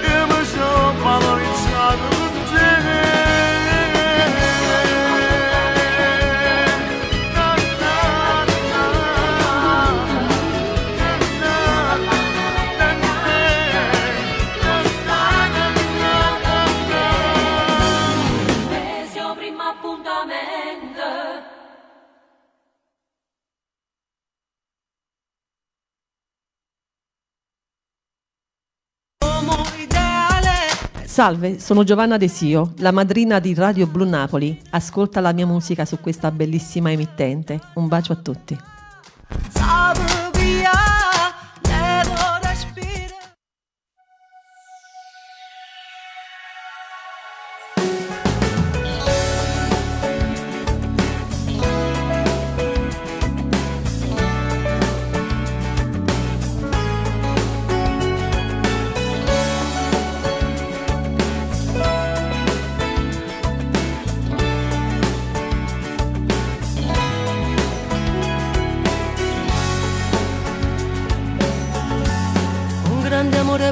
io mi sono valorizzato con te. Salve, sono Giovanna De Sio, la madrina di Radio Blu Napoli. Ascolta la mia musica su questa bellissima emittente. Un bacio a tutti.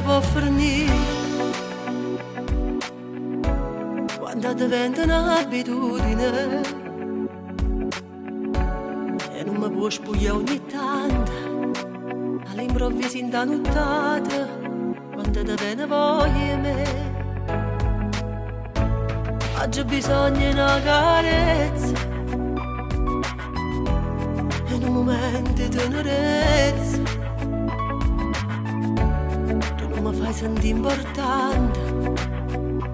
Può fornire quando diventa un'abitudine e non mi può spogliare ogni tanto all'improvviso in da nottata quando ti viene voglia me. Oggi bisogna una carezza quei momenti di tenerezza. Tu non mi fai sentire importante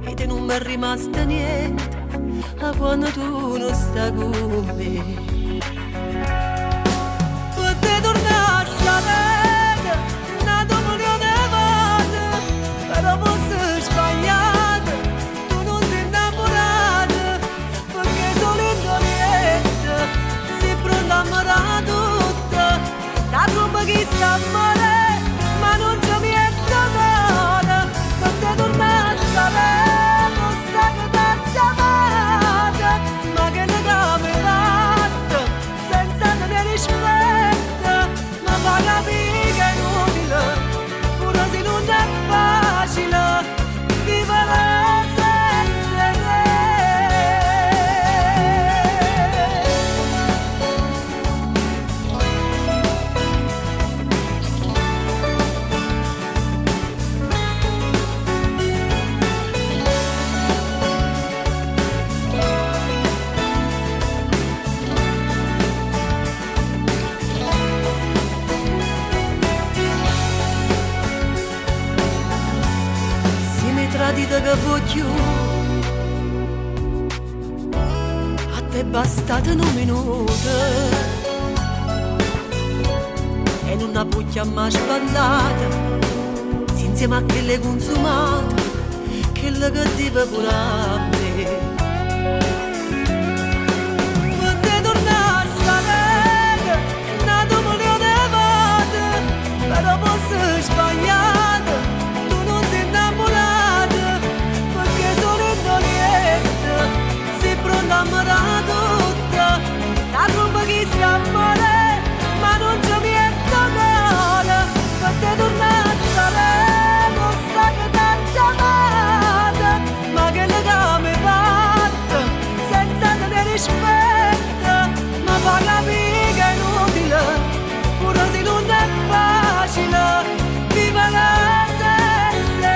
e te non mi è rimasto niente a quando tu non stai con me. Potrei tornare a sapere una domani vado, però forse sbagliato, tu non sei innamorato, perché solo in niente sei pronto a morire tutto, la roba che sta a male, ma non ci mi è trovata. Potrei tornare a sapere, non sai che t'ha amata, ma che ne cambia fatto, senza tenere rispetto, ma fa capire che è inutile, pure se non è facile, vivere senza te. Tradita che voglio, a te è bastato un minuto e non una puglia mai spandata, insieme a quelle consumate, quelle che deve pure a me. Potrei tornare a sapere, una domani vado, però forse sbagliato, tu non sei innamorato, sei pronto a morire tutta, la roba che sta a male, ma non ci mi è trovata. Potrei tornare a sapere, non sai che t'ha amata, ma che le cambia fatta, senza tenere rispetto, ma fa capire che è inutile, pure se non è facile, vivere senza te.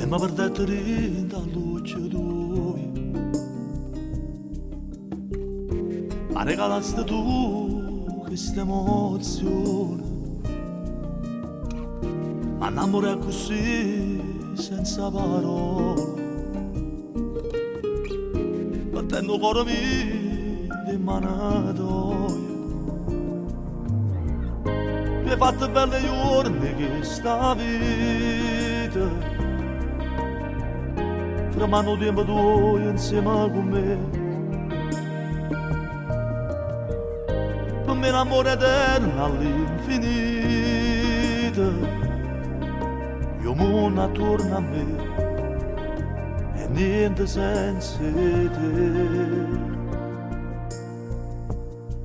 Ma per dare la luce tua, ma regalasti tu questa emozione, ma innamorare così senza parole, battendo il cuore mio di manatoia. Tu hai fatto belle giorni che sta vita, tramando tempo tuo insieme con me, per me l'amore eterno all'infinito, io mondo attorno a me e niente senza te.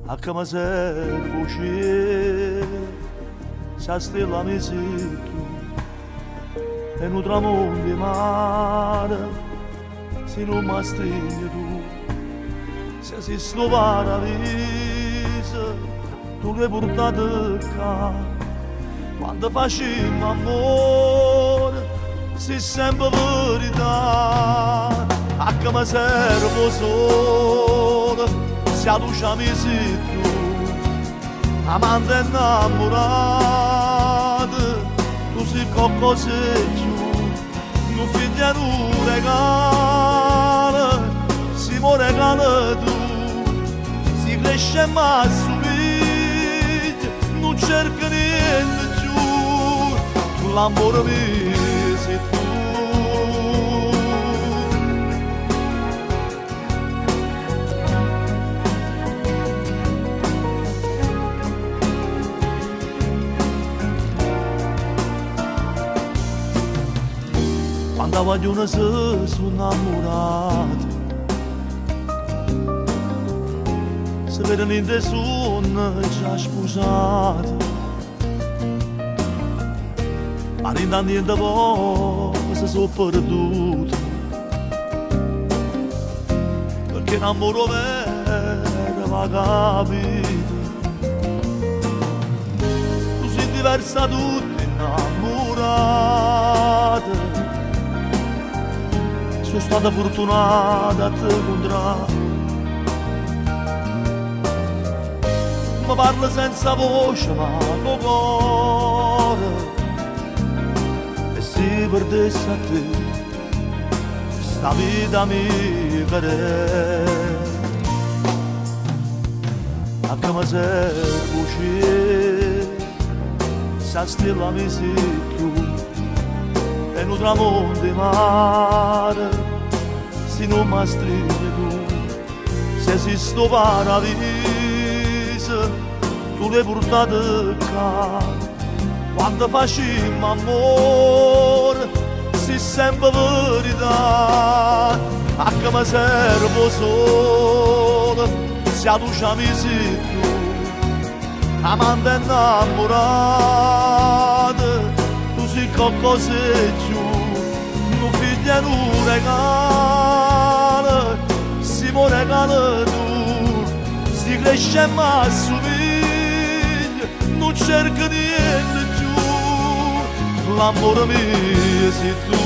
A che mi serve uscire, se stella mi sei tu, e non tramonti mare, se non mi stringi tu, se si sto paradiso, tu l'hai portato qua, quando facciamo amore, si sempre verità, a che mi serve solo, se la luce mi sei tu, amante innamorato, tu sei qualcosa più, non figlia un regalo, si muore regalo tu, si cresce ma somiglia, non cerca niente più, l'amore mio sei tu, guaglione si sono innamorati. Se per niente sono già sposati, ma niente poi si sono perduti, perché l'amore vero va capito. Tu sei diversa da tutti innamorati, sono stata fortunata a te incontrare. Mi parla senza voce ma con cuore, e se perdessi a te sta vita mi cadere. A come sei voce, sa stella mi sei tu, e un tramonto di mare, se non mi stringi tu, se esisto paradiso tu le portate qua. Quando facciamo amore si sempre verità, a che mi servo solo se a tu mi sei tu, amante innamorata. Tu sei qualcosa più, un figlio e un regalo, si può regalare tu. Si cresce ma assomiglia, non cerca niente più, l'amore mio sei tu.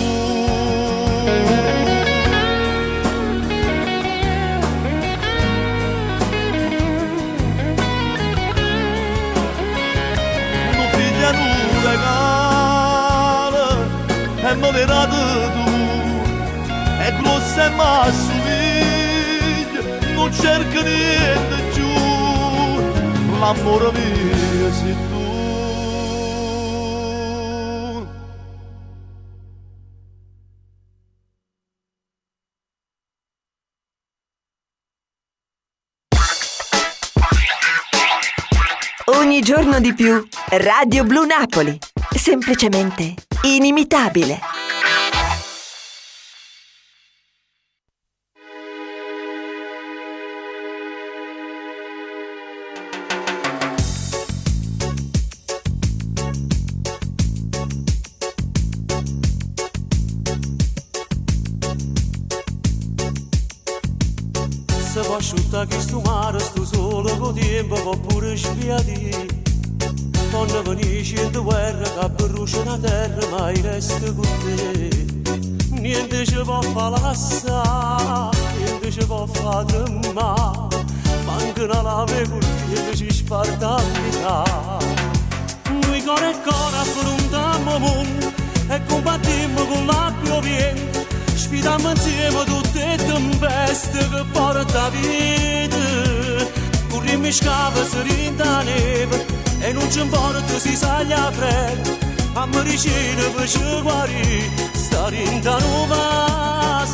Un figlio non regala e mi verrà tu, è grossa e ma assomiglia, non cerca niente più, l'amore mio sei tu. Ogni giorno di più, Radio Blu Napoli, semplicemente inimitabile. Se può asciuttare che sto mare, sto solo con tempo, può pure sbiadire. Quando venisci in guerra, che brucia la terra, ma il resto con te. Niente ci può fare l'assà, niente ci può fare male, manca una lave con te che ci sparta a metà. Noi cuore e cuore affrontiamo il mondo e combattiamo con l'acqua viente. Sfidiamo insieme tutte le tempeste che porta vita. Corriamo in scava, si rinda neve e non ci importa se saglia fredda. A medicina per ci guarire, sta rinda nuova.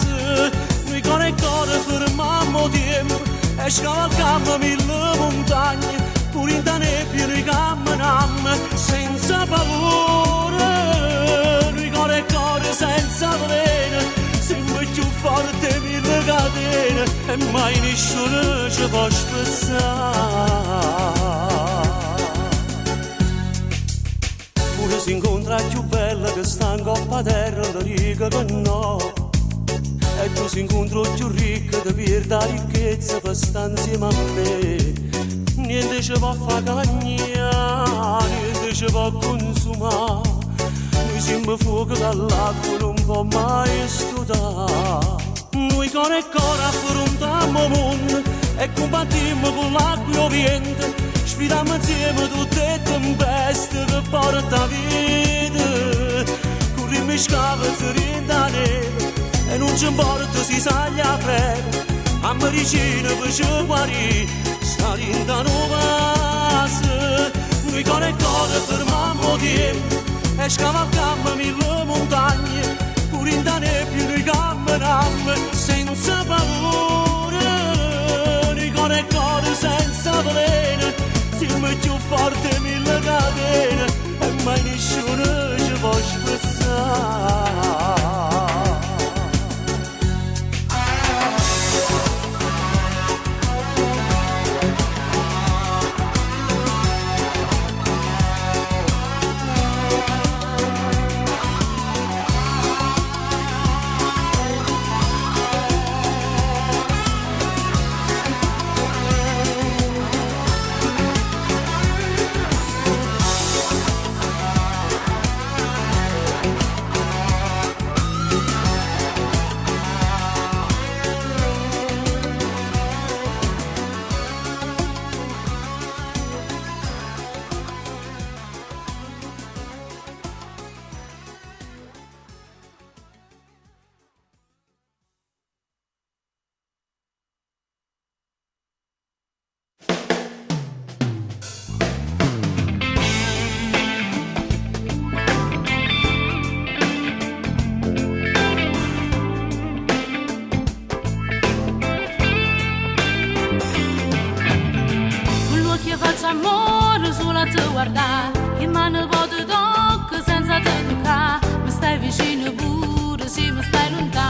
Noi cuore e cuore fermiamo tempo e scavalcammo mille montagne. Pure in da nebbia noi camminiamo senza paura. Noi cuore e cuore senza veleno, siamo più forti mille catene e mai nessuno ci può spezzare. Pure si incontra più bella che sta in coppa terra, la riga che no. E tu si incontra più ricca che pierde la ricchezza per stare insieme a me. Niente ci può fare cagnare, niente ci può consumare. Noi siamo fuoco dall'acqua, non può mai stutare. Noi cuore e cuore affrontiamo il mondo e combattiamo con l'acqua viente. Sfidiamo insieme tutte le tempeste che porta vita. Corriamo in scava, si rinda neve e non ci importa se saglia fredda. A medicina per ci guarire, sta rinda nuova. Noi cuore e cuore fermiamo tempo e scavalcammo mille montagne. Pure in da nebbia noi camminiamo senza paura. Noi cuore e cuore senza veleno, siamo più forti mille catene e mai nessuno ci può spezzare. faccio amore solo a te guardare, in mano poco tocco senza te toccare, mi stai vicino pure se mi stai lontana.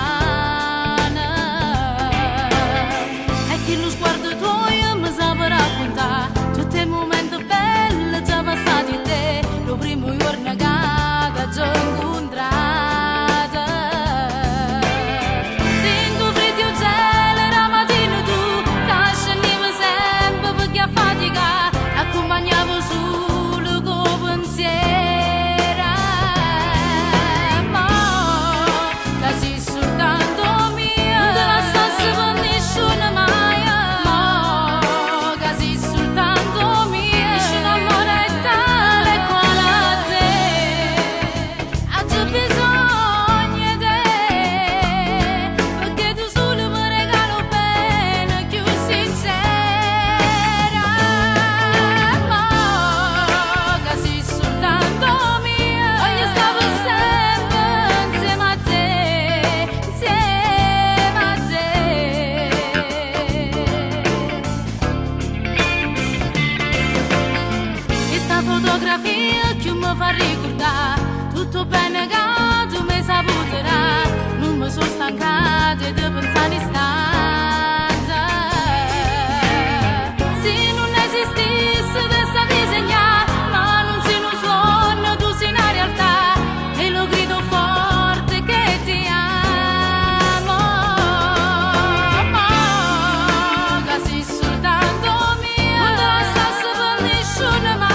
E che lo sguardo tuo mi saprà raccontare tutti i momenti belli già passati te, lo primo giorno che ci ho incontrata. Tengo freddo gelo la mattina tu, che scendevo sempre perché a fatica, accompagnavo solo con pensiero. Ma che sei soltanto mia, non te lasciassi per nessuno mai. Ma che sei soltanto mia, nessun amore è tale quale a te. Ho bisogno di te, perché tu solo mi regalo bene più sincera. Ma che sei soltanto mia, voglio stare sempre insieme a te, insieme a te. Questa fotografia che mi fa ricordare tutto bene che tu mi saputerai, non mi sono stancata di pensare istante. Se non esistesse resta disegnare, ma non sei un sogno, tu sei una realtà, e lo grido forte che ti amo. Ma che sei soltanto mia, non te lasciassi per nessuno mai.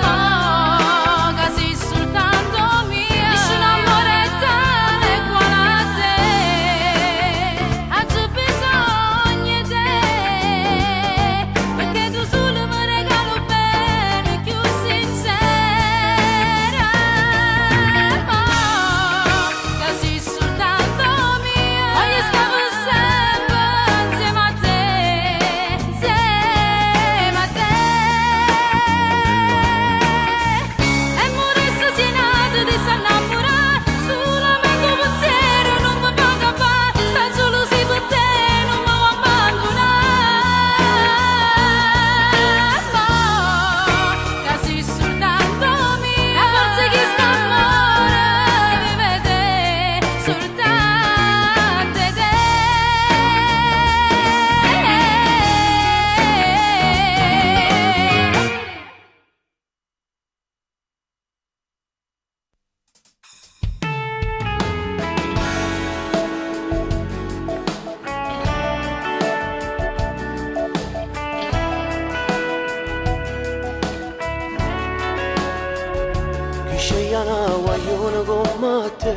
Ma che sei soltanto mia, nessun amore è tale quale a te. Ho bisogno di te, perché tu solo mi regalo bene più sincera. Ma che sei soltanto mia, voglio stare sempre insieme a te, insieme a te. E moresse sienato di s'annamorare, solamente un pensiero non mi fa campare, sta solo sì per te, non mi vuoi abbandonare. Ma che sei soltanto mia, la forza che sta amore vive te, soltanto te. Chi sceglie una guagliona come te,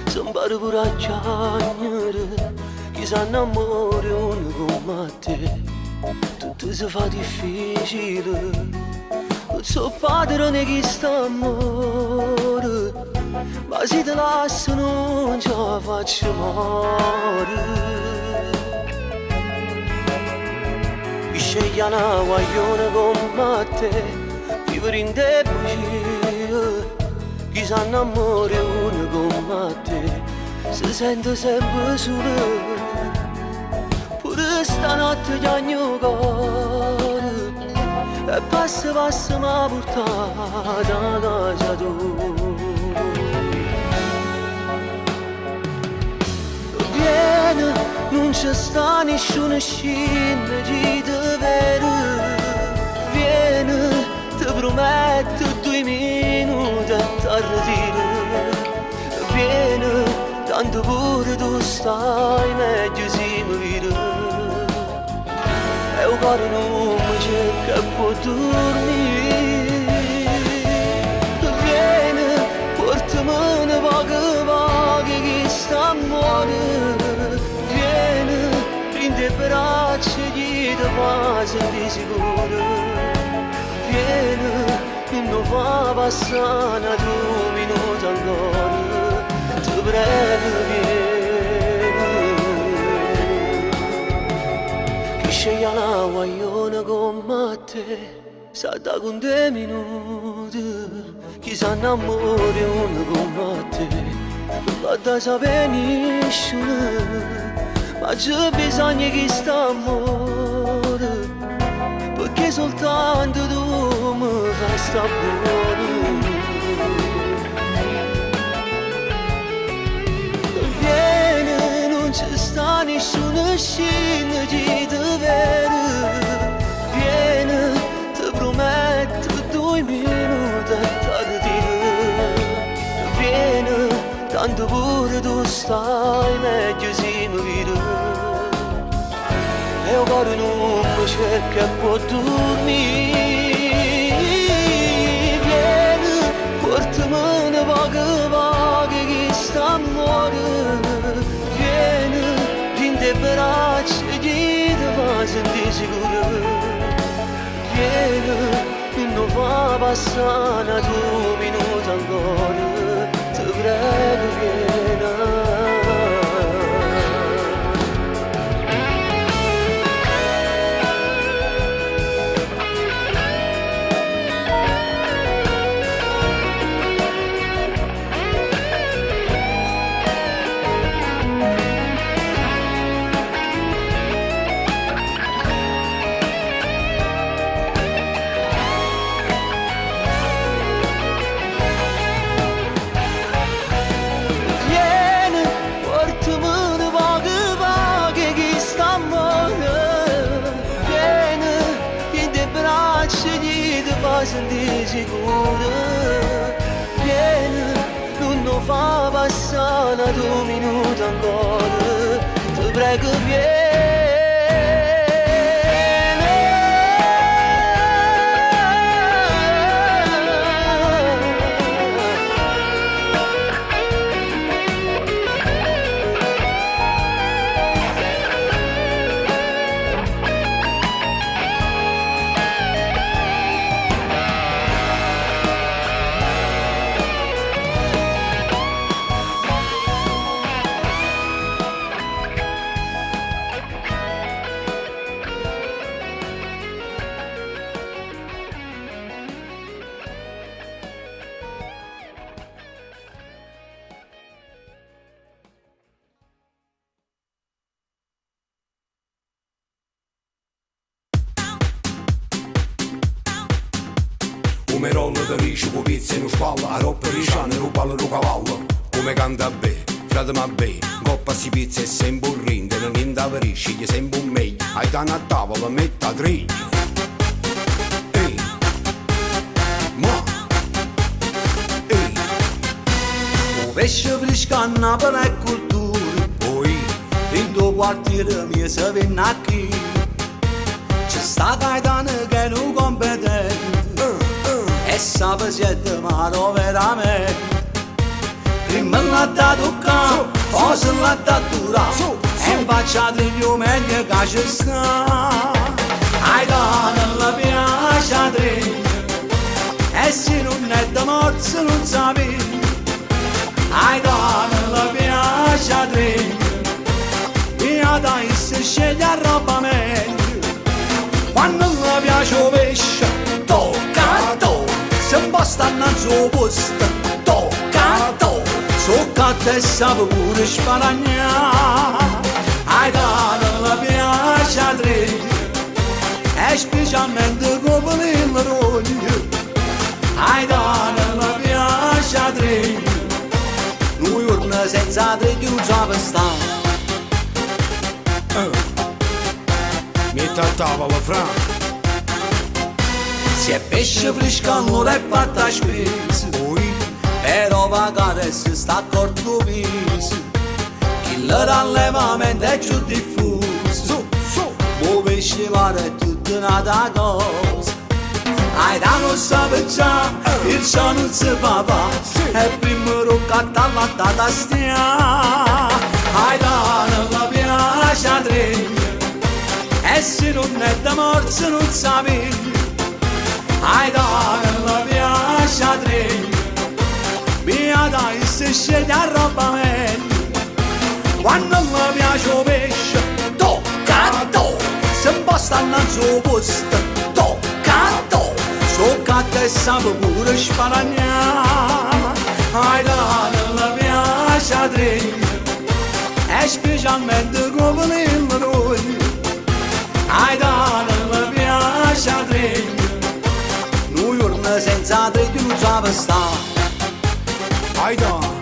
si impara pure a piangere. Chi si innamora uno come te, tutto si fa difficile. Non so padrone chi sta amore, ma se te lascio non ce la faccio morire. Chi sceglie una guagliona come te, vivere in debito. Chi si innamora uno come te, si sente sempre solo. Pure stanotte gli agno cuore, e passa mi ha portato a casa tua. Vieni, non c'è sta nessuna scena di davvero. Vieni, ti prometto 2 minuti a t'arretire. Vieni, tanto pure tu stai meglio si mi vede. E il cuore non mi cerca può dormire. Vieni, portami un poco che sta a morire. Vieni, prendi le braccia e gli ti fa sentire sicuro. Vieni, non fa passare 2 minuti ancora, ti prego vieni. Chi sceglie una guagliona come te, sa da con 2 minuti. Chi si innamora uno come te, non va da sapere nessuno, ma c'è bisogno che sta amore, perché soltanto sta buono. Vieni, non ci sta nessuna scena di davvero. Vieni, ti prometto 2 minuti a dire. Vieni, tanto pure tu stai meglio si mi vede. E il cuore non mi cerca e può dormire. Vieni, portamene poco che sta a morire. Vieni, prendi le braccia e ti fa sentire sicuro. Vieni, non fa passare 2 minuti ancora. Ti prego, vieni. Senti sicuro, vieni, non fa passare 2 minuti ancora, ti prego vieni. Come rollo da liscio, con pizza in spalla, a roppa di ciano, rubalo di cavallo. Come canta bene, frate ma bene, coppa si pizza e sempre un rinde, non niente avarisci, gli sempre un meglio, hai tanto a tavola, metta triglia. Ehi, ma, ehi, O pesce fresco a Napoli è cultura, poi in tuo quartiere mio si viene a chi. C'è sta Gaetano che è un competente, e sa paziente ma non veramente. Prima l'ha da toccare, poi se l'ha da durare, e in faccia di più meglio che ci sta. Ai donna la piace a triglia, e se non è da morso non sapi. Ai donna la piace a triglia, mia dai se sceglie a roba meglio. Quando la piace o pesce, tocca a tocca. Se un po' stanno al suo posto, tocca a tocca. Socca a te sape pure sparagnare. Ai donna la piace a triglia, e specialmente come il rogno. Ai donna la piace a triglia, noi urna senza triglia non sa per stare. metti a tavola, fra. Se è pesce fresco allora è fatta a spesa, però pagare se sta corto viso. Chi l'allevamento è più diffuso, buon pesce vale tutta un'altra cosa. Ai da non sape già, il ciò non si fa fa, e prima roccatta alla data stia. Ai da non la piace a triglia, e se non è da morso non sa piglia. Ai da non la piace a triglia, mia dai se sceglie a roba meglio. Quando mi piace il pesce, tocca a tocca. Se un po' stanno al suo posto, tocca a tocca. Tocca a te sape pure sparagnare. Ai da non la piace a triglia, e specialmente come il rogno. Ai da non la piace a triglia, noi urna senza per sta. Aida.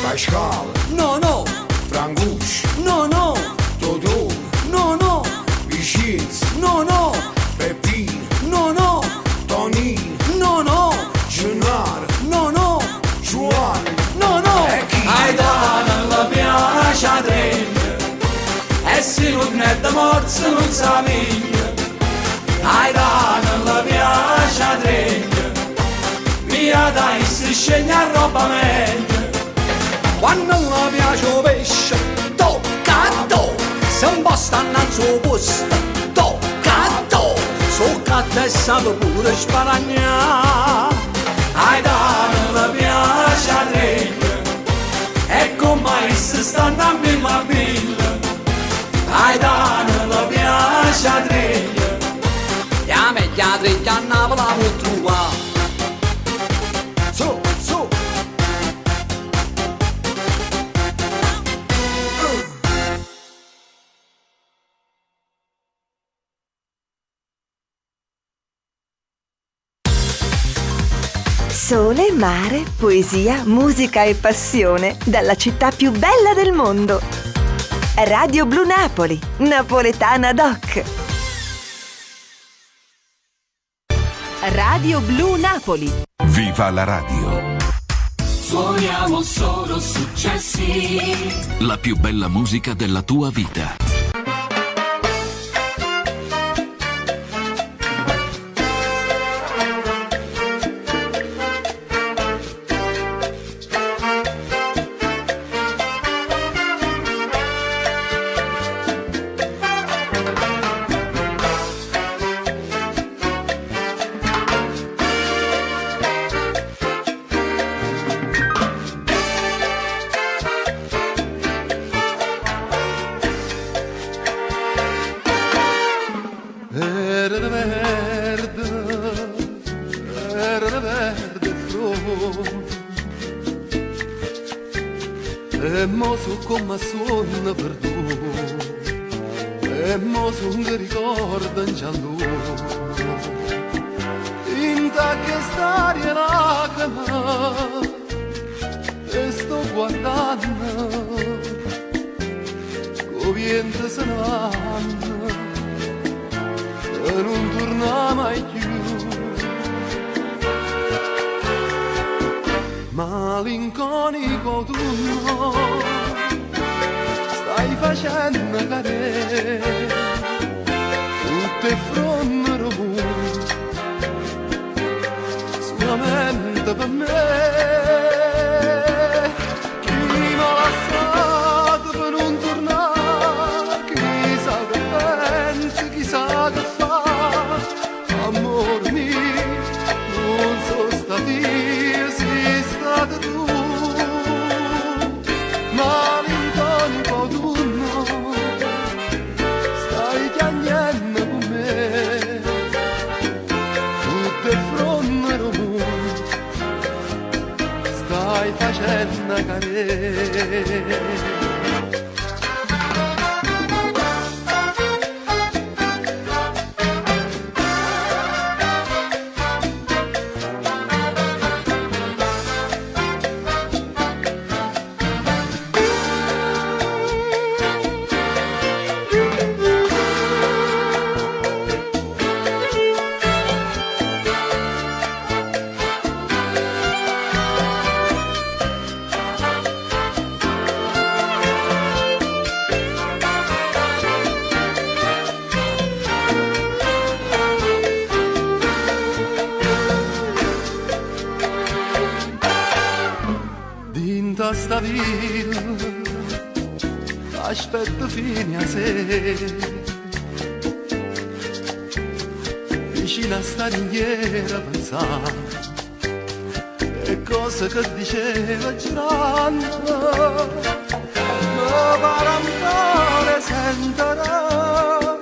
Pascal, No, no, Frangush, no, no, Totò, no, no, Vicins, no, no, Peppin, no, no, Tonin, no, no, Gennaro, no, no, Juan, no, no. E chi? Aida non le piace a tremere, e se non è da morte non sa meglio. Aida non le piace a tremere, mia dai si sceglie a roba meglio. Quando non le piace il pesce, tocca a to, se un po' stanno al suo posto, tocca a to, so catta e sape pure sparagnare. Aida non le piace a tremere, e come se stanno a mimma villa. Aida non le piace a tremere, e a me gli altri gli hanno la mutrua. Su, su. Sole, mare, poesia, musica e passione dalla città più bella del mondo. Radio Blu Napoli, napoletana doc. Radio Blu Napoli. Viva la radio! Suoniamo solo successi. La più bella musica della tua vita. E mo su come suona per tu, e mo su che ricorda in giallo, inta che staria lacrima, e sto guardando, con vento se ne vanno, e non torna mai più. Malinconico tu no, stai facendo cadere tutte fronte rumore, solamente per me. Chi mi ha lasciato per non tornare, chissà che pensi, chissà che fa, amore mio, non sono stato io, sei stato tu, malinconico tu no, stai piangendo con me, tutte fronte rumore, stai facendo cadere. Sta vita aspetto fine a sé, vicino a sta ringhiera a pensare e cose che diceva girando, ma parantore sentirà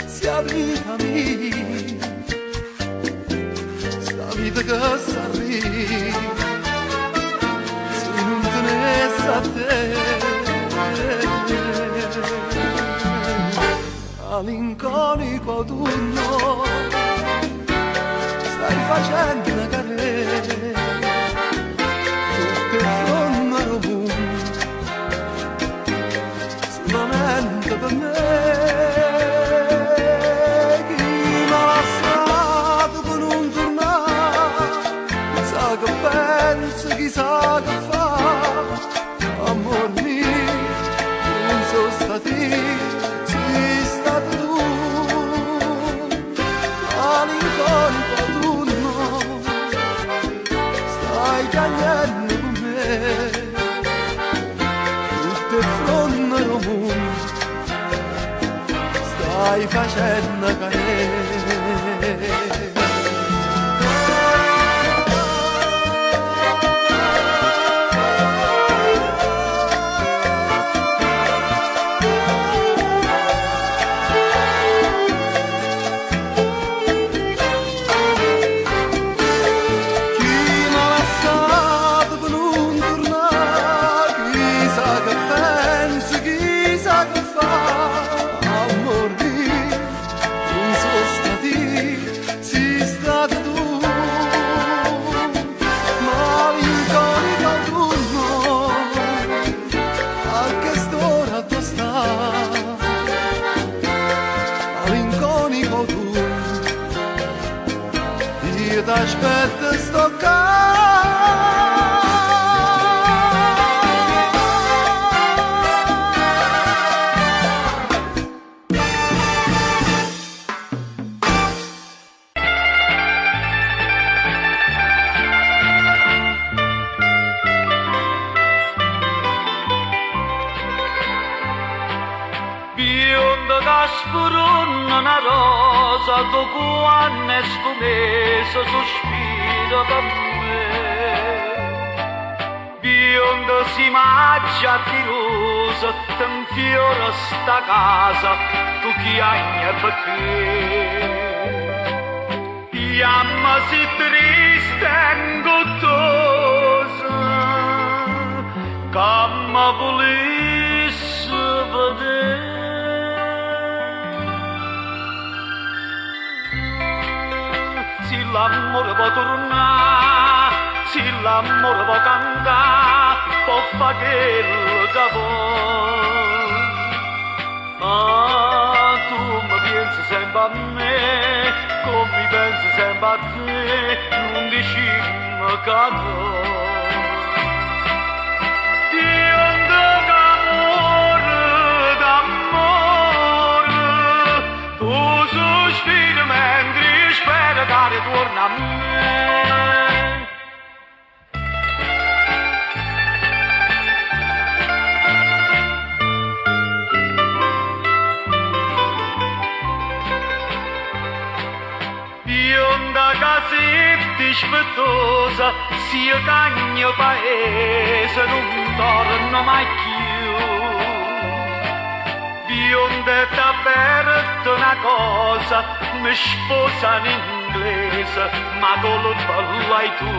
sia vita mia, sta vita che s'arriva a te, malinconico autunno, stai facendo cadere tutte le fronde robuste, solamente per me. Chi mi ha lasciato per non tornare, sa che pensa, chissà che fa, amor mio, non sono stati, sei stato tu, malinconico autunno, stai piangendo con me, tutte fronde robuste, stai facendo cadere. T'aspetto sto bionda caspuronna una rosa dopo anni scomesa sospira per me, bionda si mangia di rosa t'infiora sta casa tu chiagna perché chiama si triste e gottosa come volesse vedere. Se l'amore può tornare, se l'amore può cantare, può fare quello che vuoi. Ah, tu mi pensi sempre a me, come mi pensi sempre a te, non dicimmo che no. Dio d'amore, d'amore, tu sospiri mentre spero che ritorna a me. Bionda casetta ispettosa, sia cagno paese, non torno mai più. Bionda t'avverto una cosa, mi sposa in inglese, ma con lo ballai tu.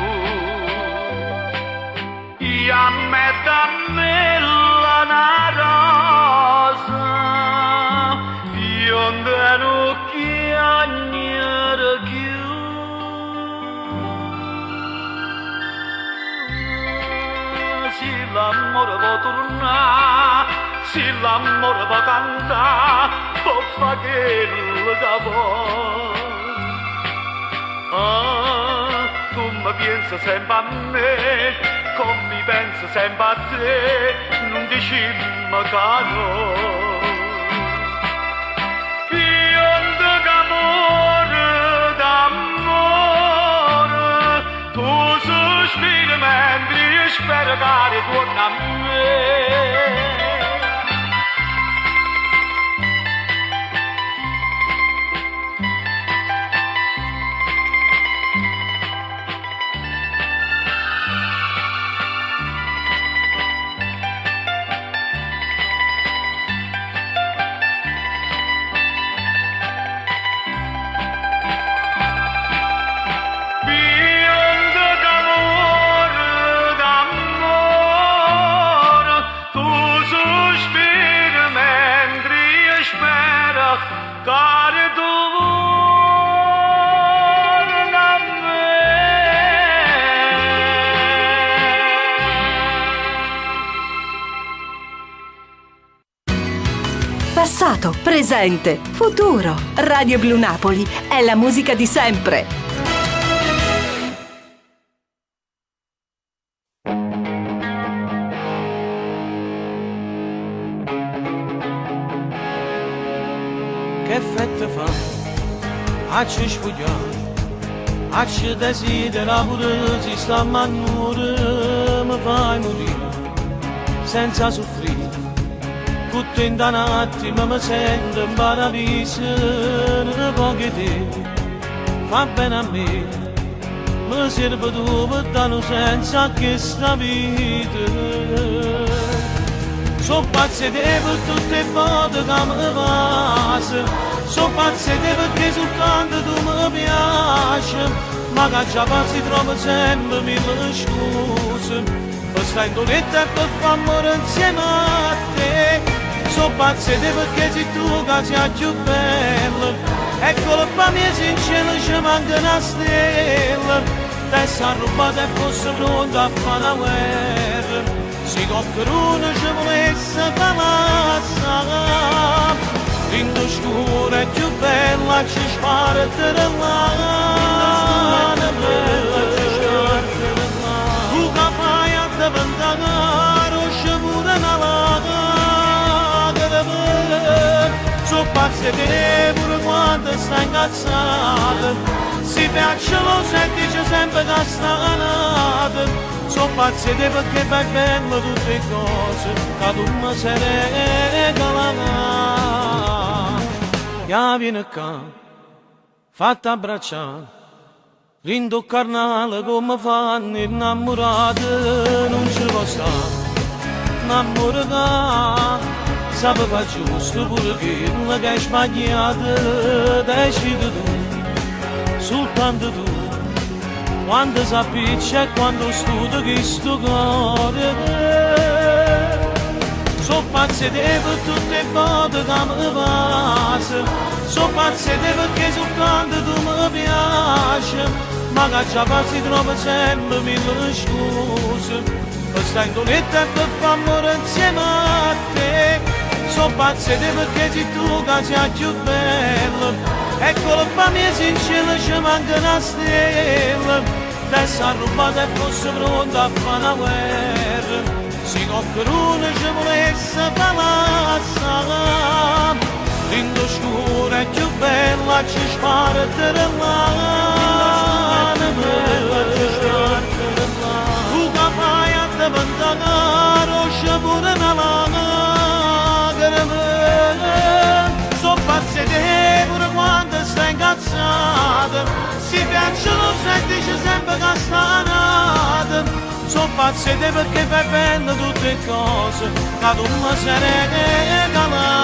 Io a me dammela una rosa, bionda non chiagnere più. Se l'amore può tornare, se l'amore può cantare, può fare quello che vuoi. Ah, tu mi pensi sempre a me, come mi pensi sempre a te, non dicimmo che no. Bionda d'amore, d'amore, tu sospiri mentre io spero che ritorna a me. Bionda d'amore, d'amore, tu Passato, presente, futuro. Radio Blu Napoli è la musica di sempre. Che effetto fa? Acci sfogliare, acci desidera pure si sta a mannure, mi fai morire senza soffrire. Tutto in un attimo mi sento in paradiso, pochi te fa bene a me, mi serve tu per dare senza che sta vita. Sono pazzi di per tutte le volte che mi passa, sono pazzi di perché soltanto tu mi piaci, ma che già passi trovo sempre mille scuse, per stare in doletta e per fare amore insieme a te. Sono pazzi di perché sei tu che sei più bella, e colpa mia se in cielo ci manca una stella, te sei rubata e fosse pronta a fare la guerra, se qualcuno ci volesse palazza, l'indo scuro è più bella, ci spara te la bella, tu che fai a te ventagare, ci pure una laga. Sono pazzi di pure quando stai incazzata, si piace lo senti c'è sempre che sta nata. Sono pazzi di perché fai bello tutte le cose che tu mi sei regalata. Ya vieni qua, fatta abbracciare, rindo carnale come fanno innamorati, non ci può stare, innamorata. Sapeva giusto pure che non hai sbagliato, decidi tu, soltanto tu, quando s'appiccia e quando studia questo cuore. Sono pazzi di per tutte le volte che mi passa, sono pazzi di perché soltanto tu mi piaci, ma che già passi trovo sempre mille scuse, per stare in doletta e per fare amore insieme a te. Sono pazzi di perché sei tu che sei più bella, e colpa mia se in cielo ci manca una stella, te sei rubata e fosse pronta a fare una guerra, se qualcuno ci volesse palazza, l'indo scuro è più bella, ci spara te la bella, tu che fai a te ventagare, ci pure una laga. Sono pazzi di pure quando stai incazzata, si piace lo senti c'è sempre che sta nata. Sono pazzi di perché fai bene tutte le cose che tu mi sei regalata.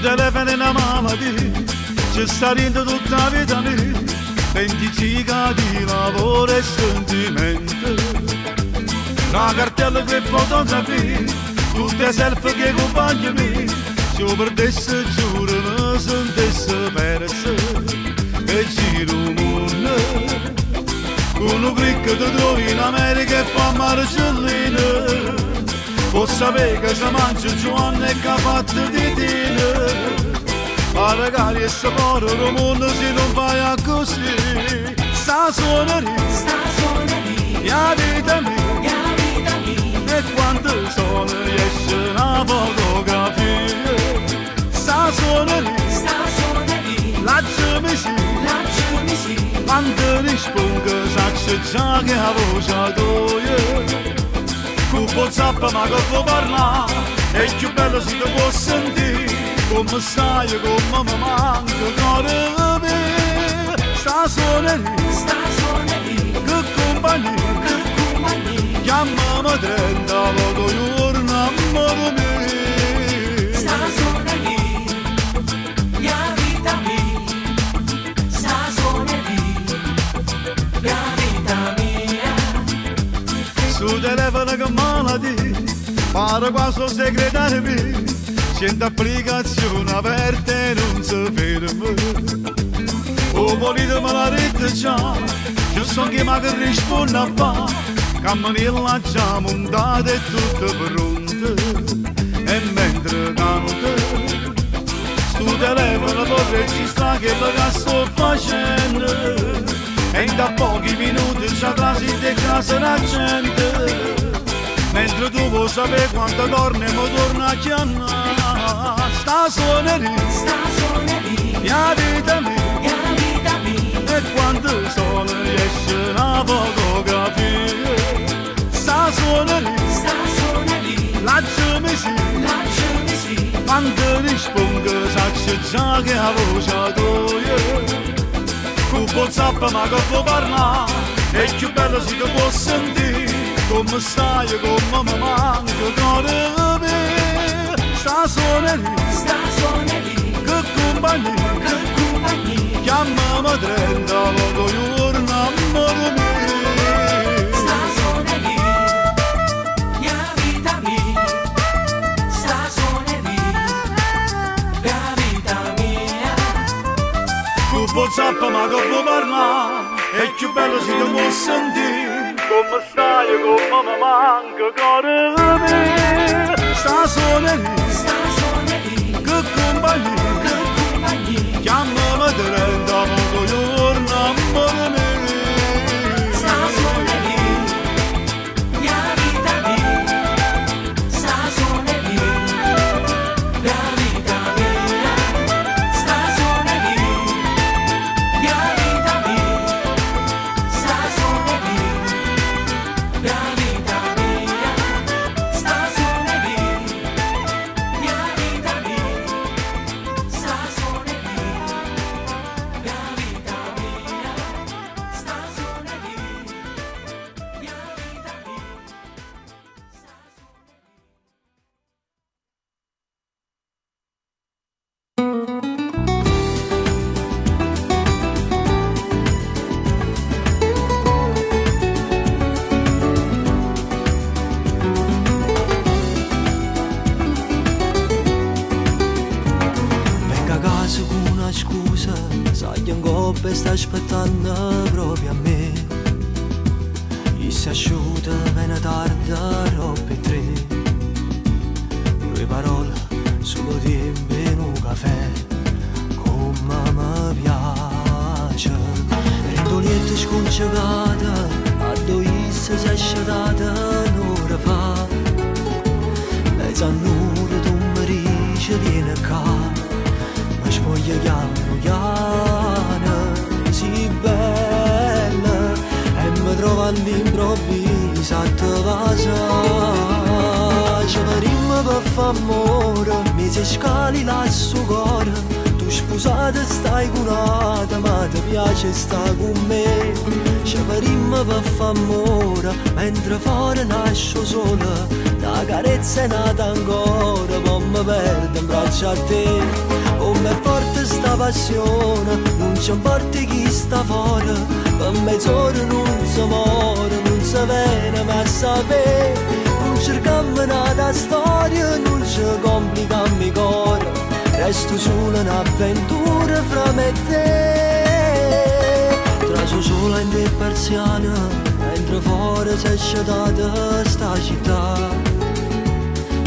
Telefono è una malattia, ci sta rindo tutta la vita mia, 25 di lavoro e sentimento, una cartella che fotografia, tutte selfie che compagni miei, se io perdesse giuro mi sentesse perso, e giro il mondo, uno clic ti trovi in America e fa marcellina, può sapere che si mangia Giovanni e che ha fatto di tine. Ma magari è sapore del mondo se non vai così. Sta suoneria, la vita mia, e quando già che la voce tua con WhatsApp ma con parla è più bello se ti può sentire come stai, come mi manca cuore mio sta suoneria che compagnia chiamami 30 voto giorno amore mio sta suoneria mia vita mia sta suoneria mia vita mia su telefono che malattia pare quasi un segretario mio c'è applicazione aperta e non si ferma o volete me la rete già io sono chiamato che risponde a fa camminella già montata e tutta pronta e mentre canta sto telefono può registrare che la sto facendo e da pochi minuti già quasi di casa la gente mentre tu vuoi sapere quando torni e mi torna a chiamare sta suoneria mia vita mia e quando il sole esce la fotografia sta suoneria lasciami sì quando rispondo saccio già che la voce tua con WhatsApp ma con parla è più bello se ti può sentire come stai, come mi manca cuore mio sta suoneria che compagnia chiamami 30 voto giorno amore mio sta suoneria mia vita mia sta suoneria mia vita mia con WhatsApp ma con parla è più bello se ti può sentire come stai, come mi manca cuore mio sta suoneria che compagnia chiamami 30 voto giorno amore mio sta suoneria mia vita mia sta suoneria mia vita mia sta suoneria mia vita mia sta suoneria mia vita mia sta suoneria mia vita mia sta suoneria mia vita mia sta suoneria mia vita Venga a casa con una scusa, sai che un coppe sta aspettando proprio a me. E si asciuta, viene tarda, robe tre. Due parole, solo tempo in un caffè, come mi piace. Rindolietta scongiugata, a dove si è asciugata un'ora fa. Mezz'annura tu mi dici vieni qua. Ma spoglia piano piano, si bella e mi trova all'improvviso a te vasa. Ci vedremo per fare amore, mi si scali là sul cuore. Tu sposata stai curata, ma ti piace sta con me. Ci vedremo per fare amore, mentre fuori nasco sola. La carezza è nata ancora, poi mi perdo in braccio a te. Come è forte sta passione, non ci importa chi sta fuori. Per mezz'ora non si muore, non si viene mai a sapere. Non cercammo nata storia, non ci complichiamo il cuore. Resto solo un'avventura fra me e te. Traso sola in te persiana, mentre fuori si è sciatata sta città.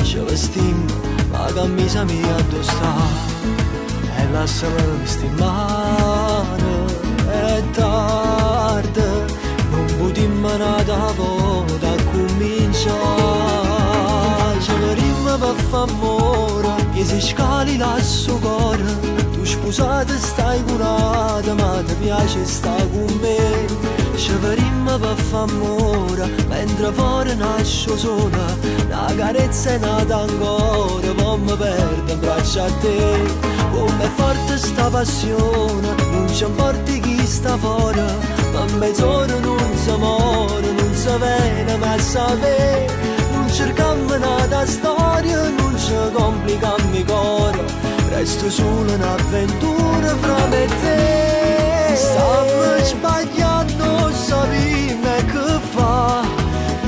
Ci vestiamo, ma camisa mia addosso sta. E lasciami stimare, è tardi, non potremmo nata volta a cominciare. Ci vedremo per fare amore, che si scali là sul cuore. Tu sposata stai curata, ma ti piace sta con me. Ci vedremo insieme per f'amore, mentre fuori nasce sola, la carezza è nata ancora, poi mi perdo in braccio a te. Come forte sta passione, non ci importa chi sta fuori, ma mezz'ora non si muore, non si viene mai a sapere. Non cercammo nata storia, non ci complicammo il cuore, resto solo un'avventura fra me e te. Stiamo sbagliando, sappiamo che fa,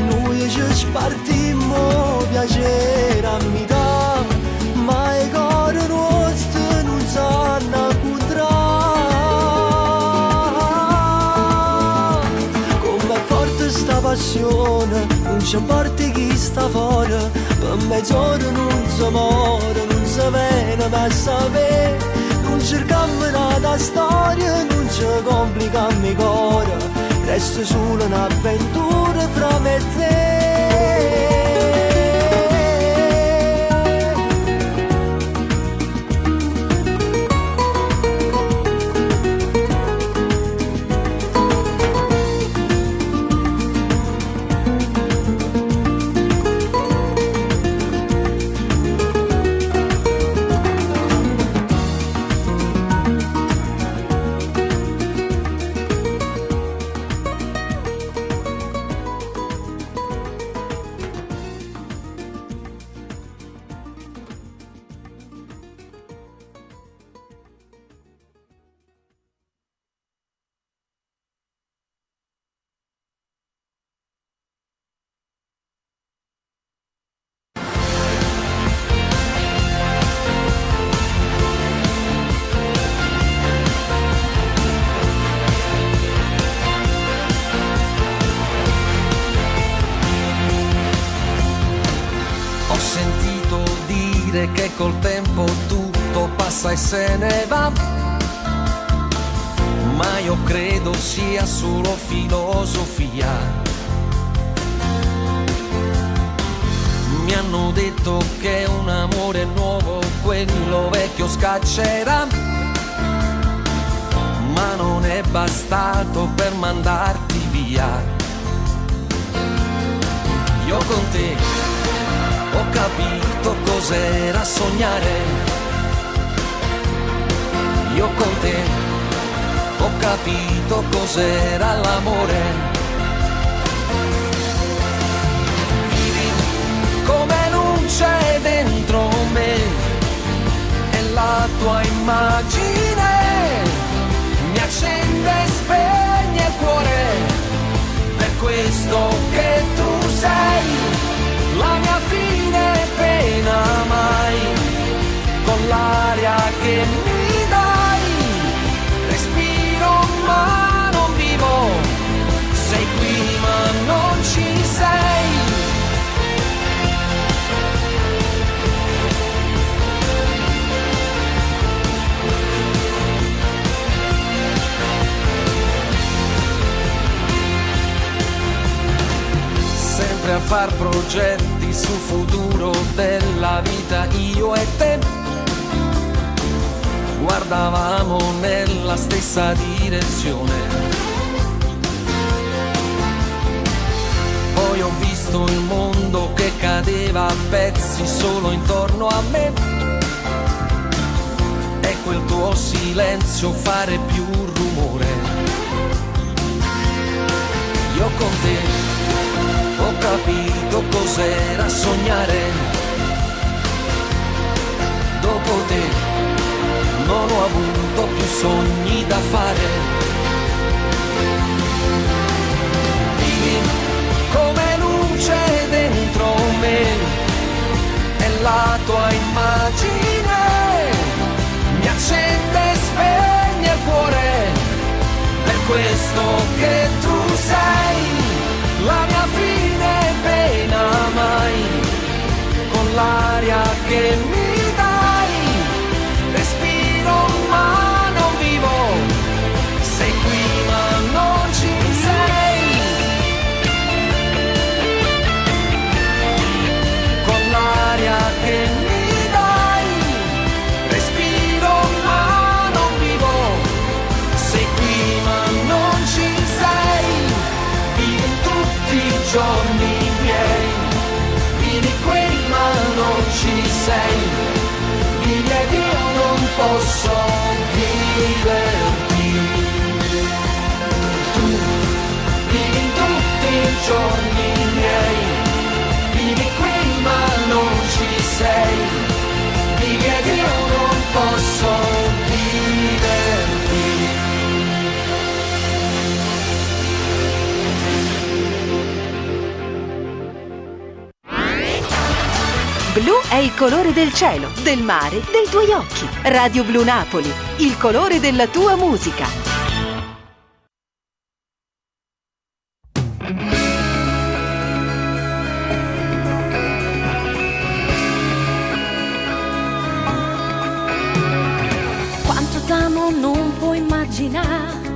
noi ci spartimmo piacere a metà, ma i cuori nostri non sanno incontrare. Com'è forte sta passione, non ci importa chi sta fuori, per mezz'ora non si muore, non si viene mai a sapere. Non cercammo nata storia, non ci complicammo il cuore, resta solo un'avventura fra me e te. Che col tempo tutto passa e se ne va, ma io credo sia solo filosofia. Mi hanno detto che un amore nuovo quello vecchio scaccerà, ma non è bastato per mandarti via. Io con te ho capito cos'era sognare, io con te ho capito cos'era l'amore. Vivi come luce dentro me e la tua immagine mi accende e spegne il cuore, per questo che tu sei la mia fine pena mai, con l'aria che mi dai, respiro ma non vivo, sei qui ma non ci sei. Sempre a far progetti sul futuro della vita io e te, guardavamo nella stessa direzione. Poi ho visto il mondo che cadeva a pezzi solo intorno a me, e quel tuo silenzio fare più rumore. Io con te ho capito cos'era sognare, dopo te non ho avuto più sogni da fare. Vivi come luce dentro me e la tua immagine mi accende e spegne il cuore, per questo che tu sei la mia fine pena mai, con l'aria che mi dai, respiro ma non vivo, sei qui ma non ci sei, con l'aria che mi dai, respiro ma non vivo, sei qui ma non ci sei. posso viverti. Tu vivi in tutti i giorni miei, vivi qui ma non ci sei, vivi ed io non posso viverti. Blu è il colore del cielo, del mare, dei tuoi occhi. Radio Blu Napoli, il colore della tua musica. Quanto t'amo non puoi immaginare,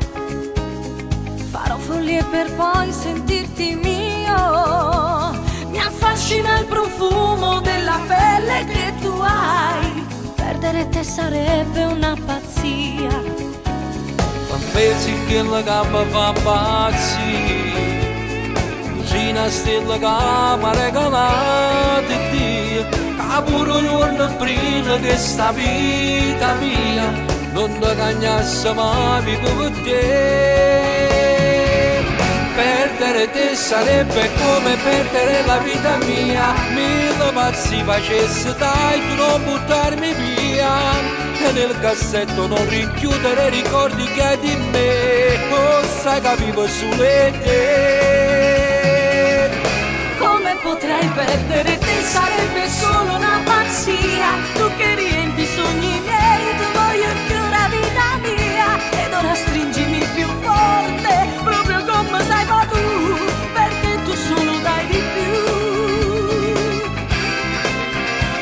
farò follie per poi sentirti mio. Mi affascina il profumo della pelle che tu hai, perdere te sarebbe una pazzia. Ma pensi che la gamba fa pazzi, così una stella che mi ha regalato Dio, che pure un giorno prima che sta vita mia non ti cagnasse mai come te. Perdere te sarebbe come perdere la vita mia, mille pazzi facesse dai tu non buttarmi via, e nel cassetto non rinchiudere i ricordi che hai di me, oh sai che vivo solo te. Come potrei perdere te sarebbe solo una pazzia, tu che riempi i sogni miei, tu voglio più la vita mia, ed ora stringimi più forte, proprio come sai fa tu, perché tu solo dai di più.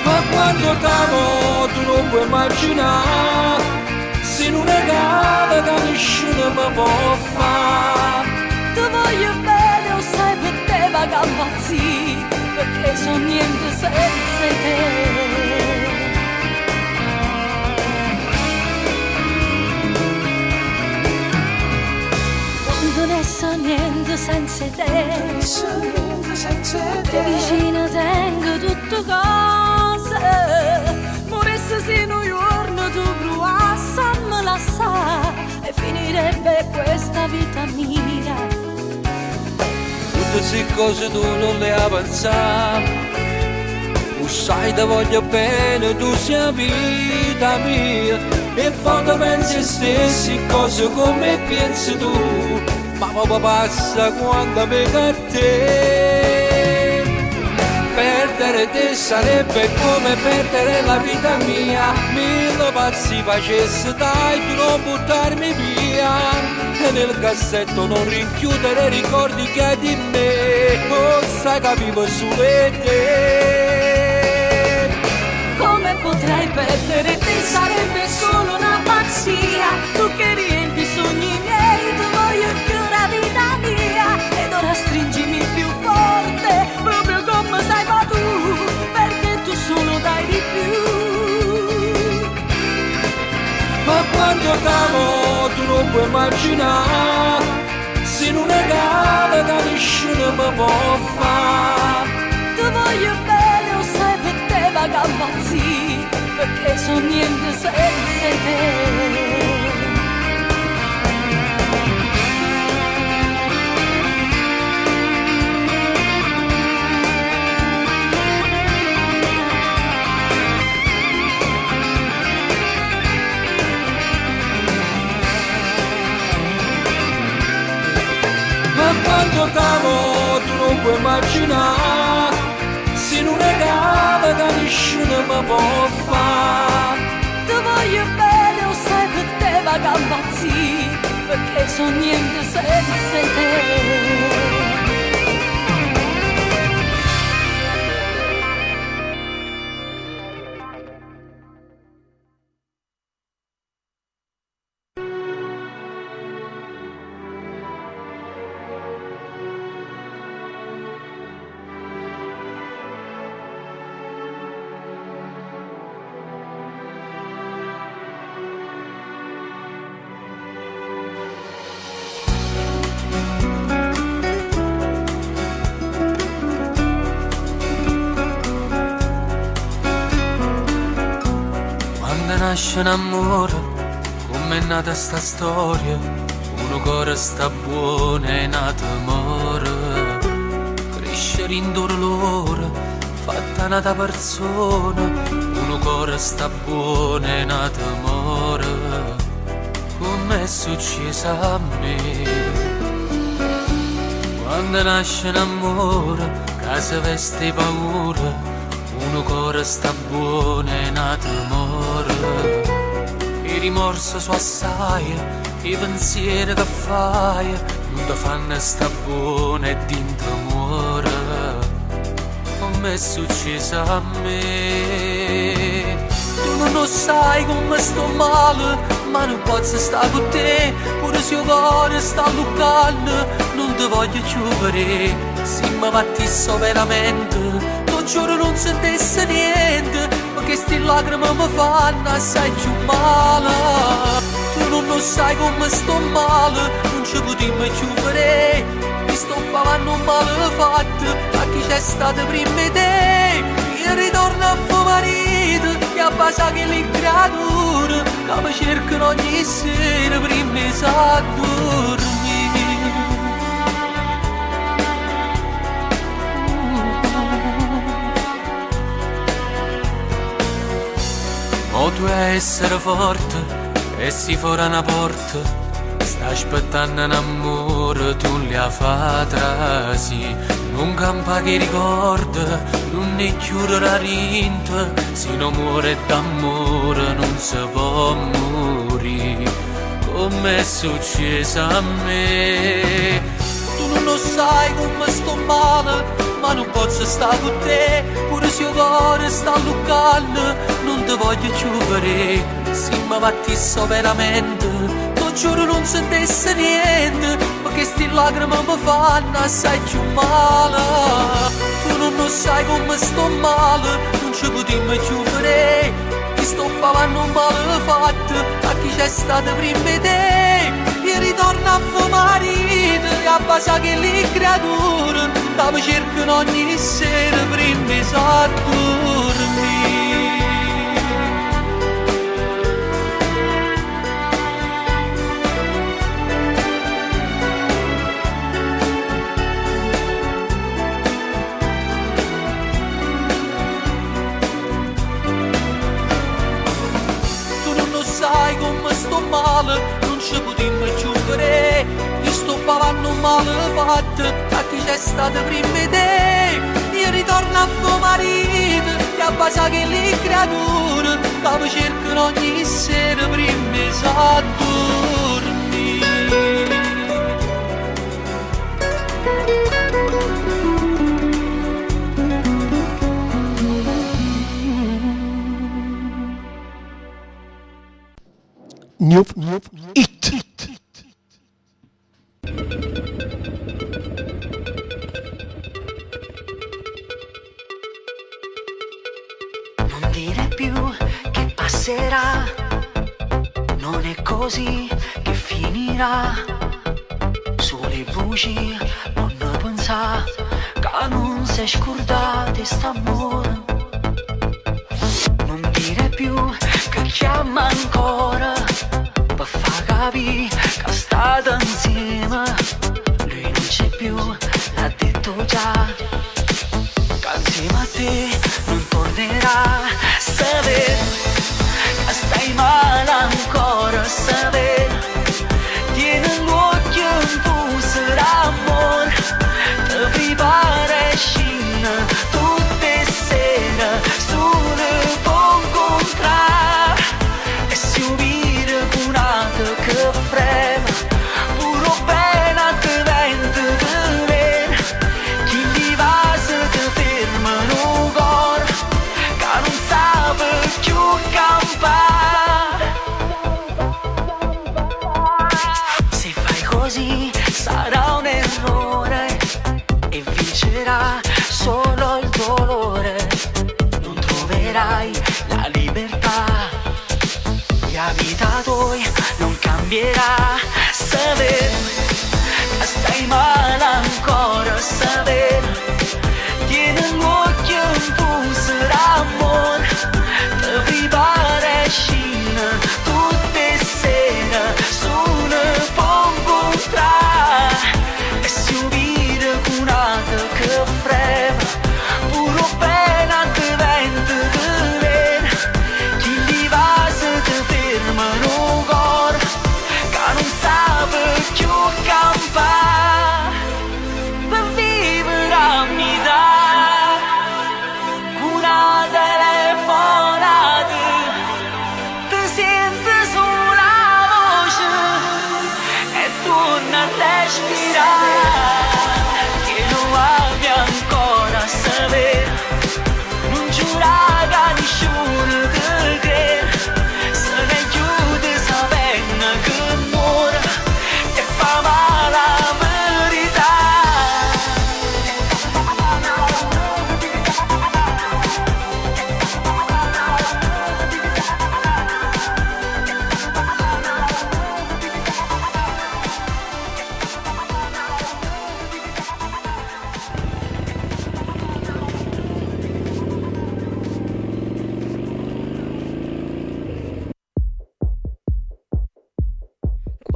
Ma quando t'amo tu non puoi immaginare, se non è gara che nessuno mi può fare. Tu voglio bene, o sai per te vaga pazzi, perché sono niente senza te. Non so niente senza te, che vicino tengo tutte cose, moresse se un giorno tu bruassi a me lasciare, e finirebbe questa vita mia. Tutte queste cose tu non le avanzare, tu sai te voglio bene, tu sei vita mia, e quando pensi a stessi cose come pensi tu, ma proprio passa quando vengo a te. Perdere te sarebbe come perdere la vita mia, mille pazzi facesse dai tu non buttarmi via, e nel cassetto non rinchiudere i ricordi che hai di me, oh sai che vivo solo te. Come potrei perdere te sarebbe solo una pazzia, tu che riempi i sogni miei, tu voglio più la vita mia, ed ora stringimi più forte, proprio come sai fa tu, perché tu solo dai di più. Ma quando t'amo tu non puoi immaginare, se non è gara che nessuno mi può fare. Tu voglio bene, o sai per te vaga pazzi, perché sono niente senza te. Ma quando t'amo tu non puoi immaginare, se non è gara che nessuno mi può fare. Tu voglio bene, o sai per te vaga pazzi, perché sono niente senza te. nasce un amore, come è nata sta storia, un cuore sta buono e nato amore, crescere in dolore, fatta nata persona, un cuore sta buono e nato amore, come è successo a me. Quando nasce un amore, che si veste paura, un cuore sta buono e nato amore. I rimorsi su assai, i pensieri che fai, non ti fanno sta buono e dinto muore, come è successo a me. Tu non lo sai come sto male, ma non posso stare con te, pure se il cuore sta lucando, non ti voglio più vedere. Se mi battisso veramente, giuro non sentisse niente, ma che sti lacrime mi fanno assai più male. Tu non lo sai come sto male, non ci potremmo più vedere, mi sto pagando un male fatto a chi c'è stato prima di te. Io ritorno a tuo marito e a basa che le creature che mi cercano ogni sera prima di dormire. O tu essere forte e si fuori una porta, stai aspettando un amore, tu li ha fatta sì. Non campa che ricorda, non ne chiude la rinta, se non muore d'amore non si può morire, come è successo a me. Tu non lo sai come sto male, ma non posso stare con te, pure se il cuore sta lucando, non ti voglio più vedere. Se mi battisso veramente, ti giuro non sentisse niente, ma che sti lacrime mi fanno assai più male. Tu non lo sai come sto male, non ci potremmo più vedere, ti sto pagando un male fatto a chi c'è stato prima di te. Io ritorno a tuo marito e a basa che le creature che mi cercano ogni sera prima di dormire. Tu non lo sai come sto male, non ci potremmo più vedere, io sto pagando un male fatto a chi c'è stato prima di te. Io ritorno a tuo marito e a basa che le creature che mi cercano ogni sera prima di dormire. It. Non dire più che passerà, non è così che finirà. Sulle bugie non ne pensa, che non sei scordate st'amore. Non dire più che chiama ancora, per far capire che state insieme. Lui non c'è più, l'ha detto già, che insieme a te non tornerà. Saper che stai male ancora, saper tieni l'occhio in tu sarà amore. Ti prepara scena tutte sere solo per incontrare e si ubire curato che frema puro bene che vento di ver. Chi gli va se ti ferma un cor che non sa più campare. Se fai così sarà un errore e vincerà solo il dolore. Non troverai la libertà, la vita tua non cambierà. Saper che stai male ancora, saper tieni l'occhio in tu sarà amore. Ti prepara scena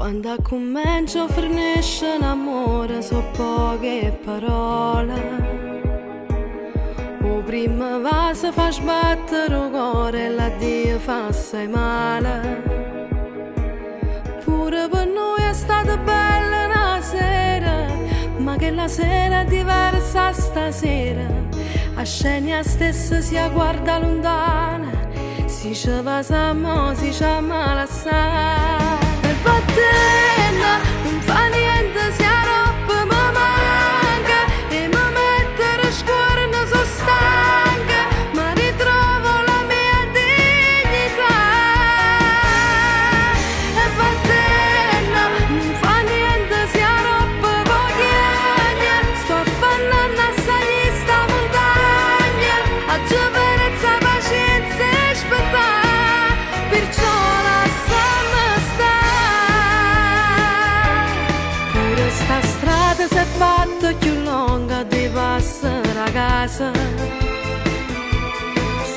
Quando comincio a fornisce un amore so poche parole. O prima va se fa sbattere il cuore e l'addio fa assai male. Pure per noi è stata bella una sera, ma che la sera è diversa stasera. A scena stessa si guarda lontana, si ci va s'amore, si ci ama assai. E vattene, non fa niente se la roba mi manca e mi mette a scuola non so stanca, ma ritrovo la mia dignità. E vattene, non fa niente se la roba vogliagna, sto affannando assai sta montagna, a giovenezza, pazienza e aspettare, perciò sta strada si è fatta più lunga di passare a casa.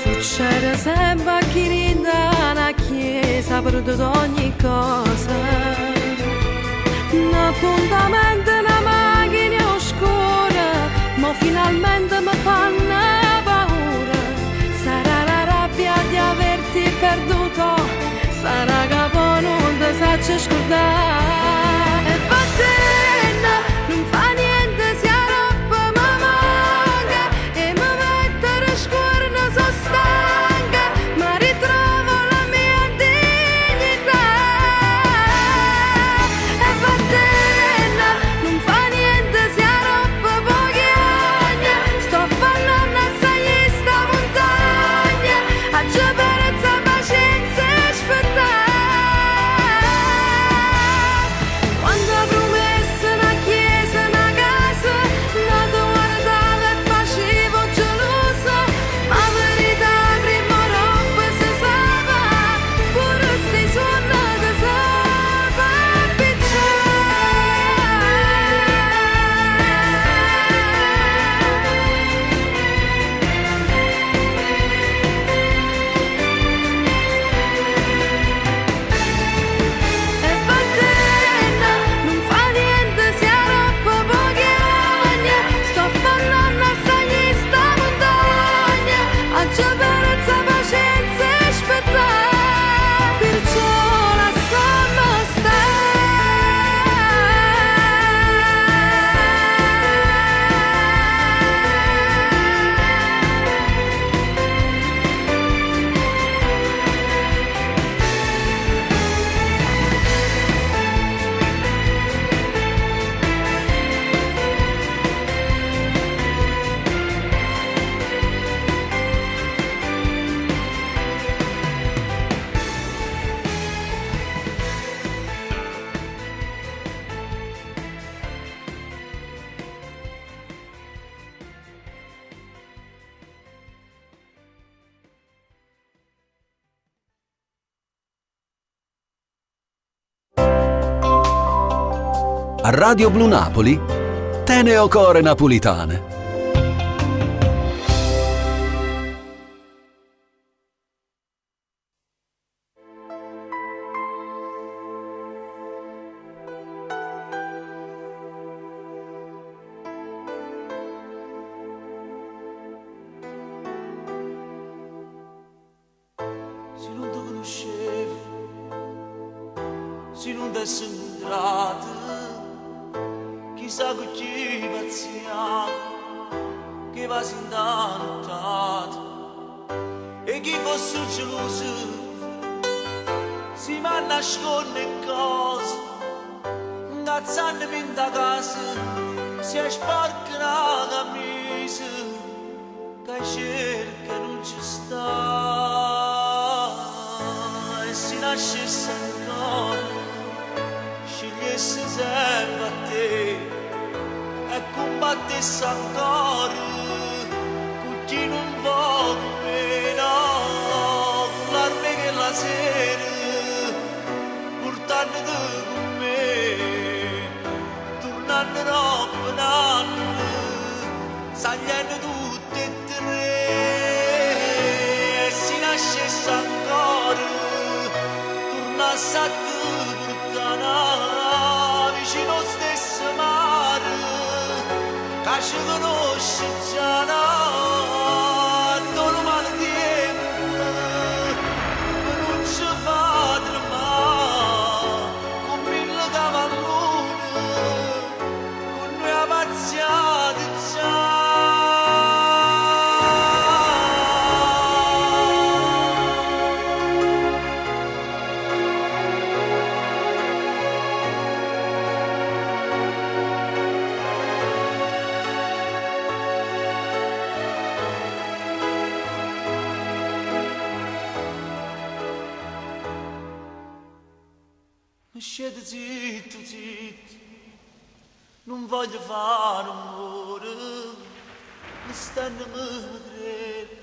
Succede sempre a chi rinda una chiesa per ogni cosa. Un appuntamento, una macchina oscura, ma finalmente mi fanno paura. Sarà la rabbia di averti perduto, sarà che poi non ti saggio scordare. E non fa niente se la roba mi manca e mi mette a scuola non so stanca, ma ritrovo la mia dignità. E vattene, non fa niente se la roba vogliagna, sto affannando assai sta montagna, a giovenezza, pazienza e aspettare. Quando promessa una chiesa, una casa, nato guardava e facevo geloso, ma verità prima roba si salva, pure sti suoni che salva E vattene, non fa niente se la roba vogliagna, sto affannando assai sta montagna, a giovenezza, pazienza e aspettare, perciò lasciamo stare. A Radio Blu Napoli, Teneo Core Napolitane. Se non ti conoscevi, se non ti sei incontrato, chissà che chi pazziamo, che va sin da nottata, e chi fosse geloso, si va a nascondere cose, ingazzando pinta casa, si sporca la camisa, che cerca non ci sta, e si nascesse ancora, scegliesse sempre a te, e combattesse ancora, con chi non va con me, no, con l'arme che la sera, portandoti con me, tornando dopo un anno, sagliando tutte e tre, e si nascesse ancora, tornasse a te portare. vicino stesso mare, che ci conosce già non male tempo, non ci fa tremare, con mille cavalloni, con noi avanziati già. Scende zitto, zitto, non voglio fare amore, mi stanno a vedere,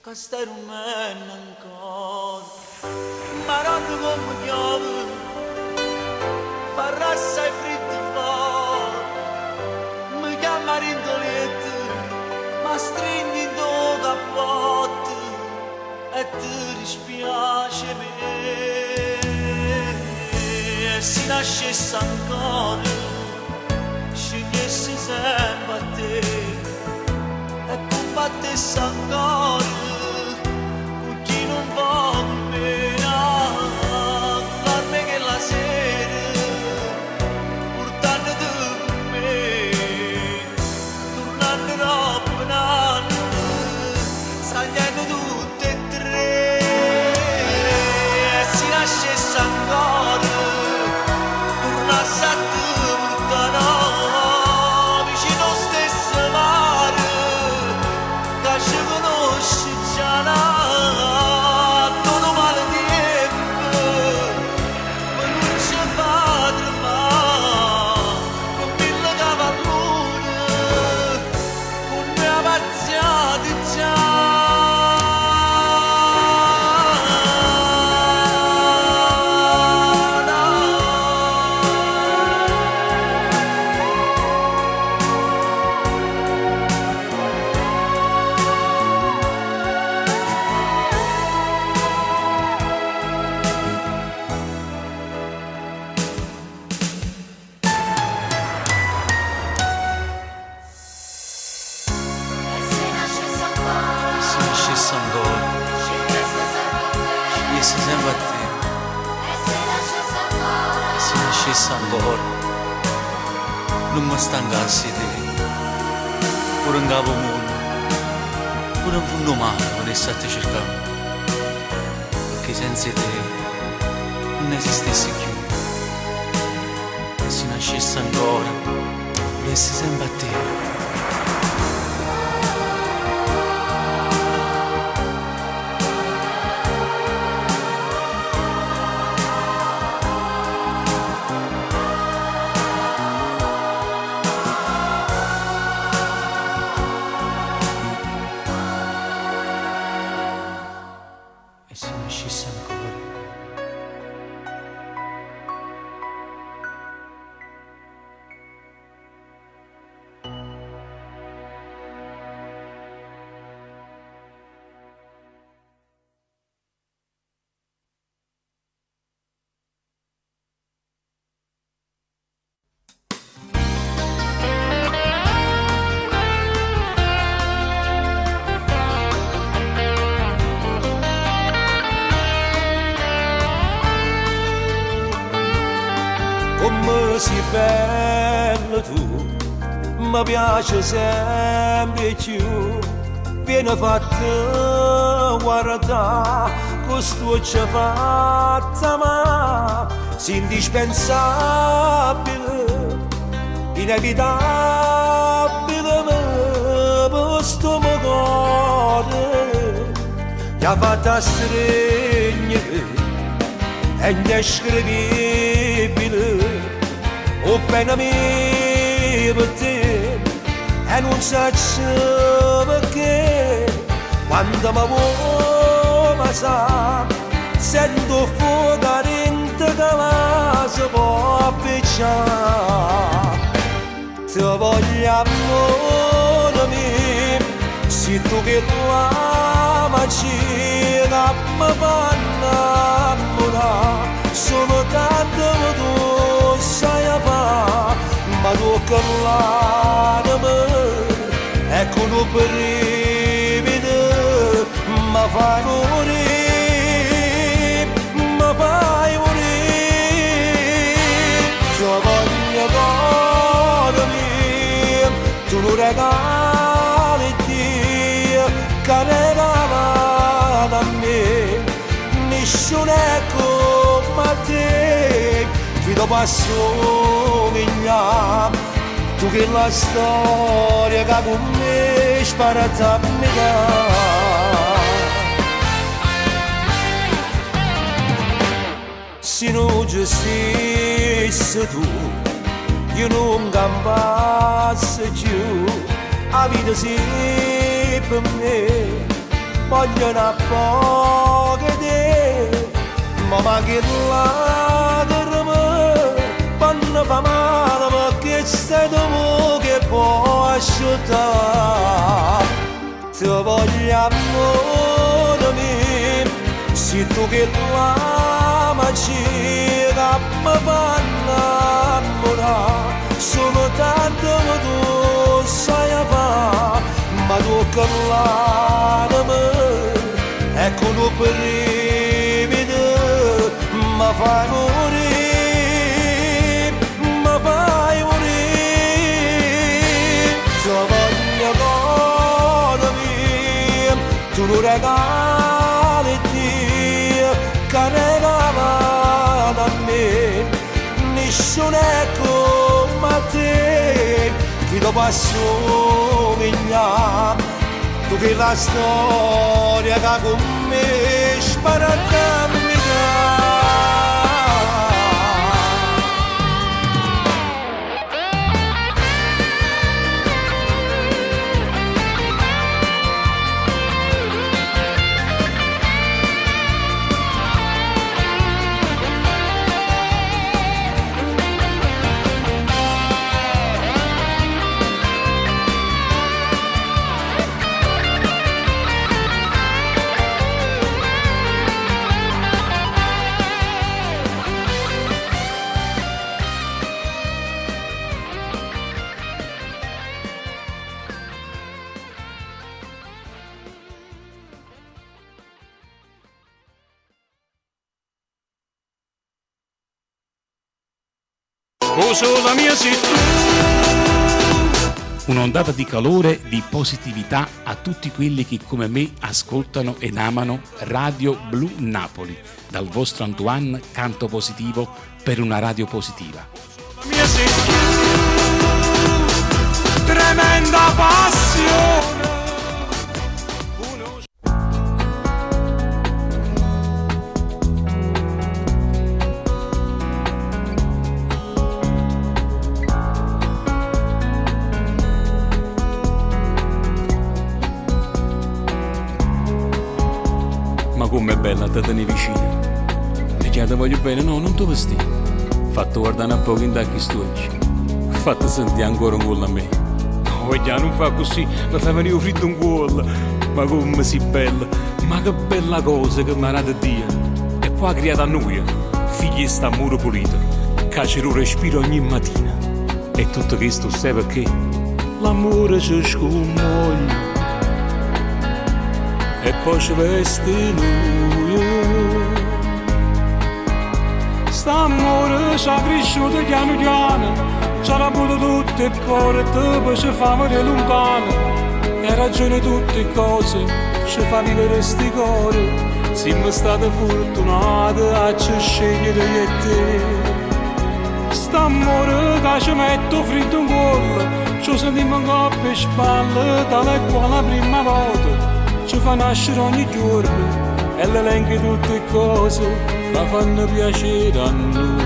che stai rumendo ancora, ma non come piove, fa rassa e fritto fuori, mi chiama rindolette, ma stringi in tuo cappotto e ti dispiace me. Si nascesse ancora, scegliesse sempre a te e combattesse ancora con chi non va bene, l'arme che la sera portando con me, tornando dopo un anno, sbagliando tutte e tre, si nascesse ancora. Vicino stesso mare, che ci conosce già non male tempo, ma non ci fa tremare, con mille cavalloni, con noi avanziati già. Ancora non mi stangassi te, pure in capo mondo, pure in fondo mare non è stato cercato, perché senza te non esistesse più. E se nascesse ancora, volessi sempre a te. Come sei bella tu, mi piace sempre più, viene fatta guardare, questo ci fatta ma, sei indispensabile, inevitabile, per questo mi cuore, ti ha fatta stringere, è indescrivibile. O bene mio per te e non so perché quando mi vuoi ma sa sento fuoco dentro che la si può appicciare ti voglio amore mio se tu che la macina mi fanno innamorare sono tanti tu che l'anima è con un brivido, ma fai morire, ma fai morire. Se voglio cuore mio, tu lo regali Dio, che regala da me, nessuno è come te, chi ti assomiglia, tu che la storia che con me sparata a metà. Se non ci stessi tu, io non campassi più, la vita si per me, voglio una poca te, ma che lacrime, quando fa male perché stai tu che può asciuttare, ti voglio amore mio, se tu che magia mi fa innamorare, sono tanto che tu sai fare, ma tu che l'anima è con un brivido, mi fai morire, mi fai morire. Se voglio cuore mio, tu lo regali Dio, che regala da me, nessuno è come te, chi ti assomiglia, tu che la storia che con me sparata a metà. Sola mia sei tu. Un'ondata di calore, di positività a tutti quelli che come me ascoltano ed amano Radio Blu Napoli. Dal vostro Antoine, canto positivo per una radio positiva. Sola mia sei tu, tremenda passione. Com'è bella te tenere vicino. E che ti voglio bene, no, non ti vesti. Fatto guardare un po' in tacchi stucci. Fatto sentire ancora un gol a me. No, e non fa così, mi fa venire fritto un gol. Ma come si bella, ma che bella cosa che mi ha dato Dio. E poi ha creato a noi, figli di st'amore pulito, che ci respiro ogni mattina. E tutto questo sai perché? L'amore ci scommoglia. E poi ci veste lui. St'amore ci ha cresciuto piano piano, ci ha avuto tutte le porte, poi ci fa morire lontano. E ragione tutte le cose, ci fa vivere sti cuori. Siamo stati fortunati a ci scegliere io e te. St'amore che ci mette fritto in cuore, ci sentiamo in coppia e spalle, tale e quale la prima volta. Ci fa nascere ogni giorno e l'elenco di tutte le cose che fanno piacere a noi.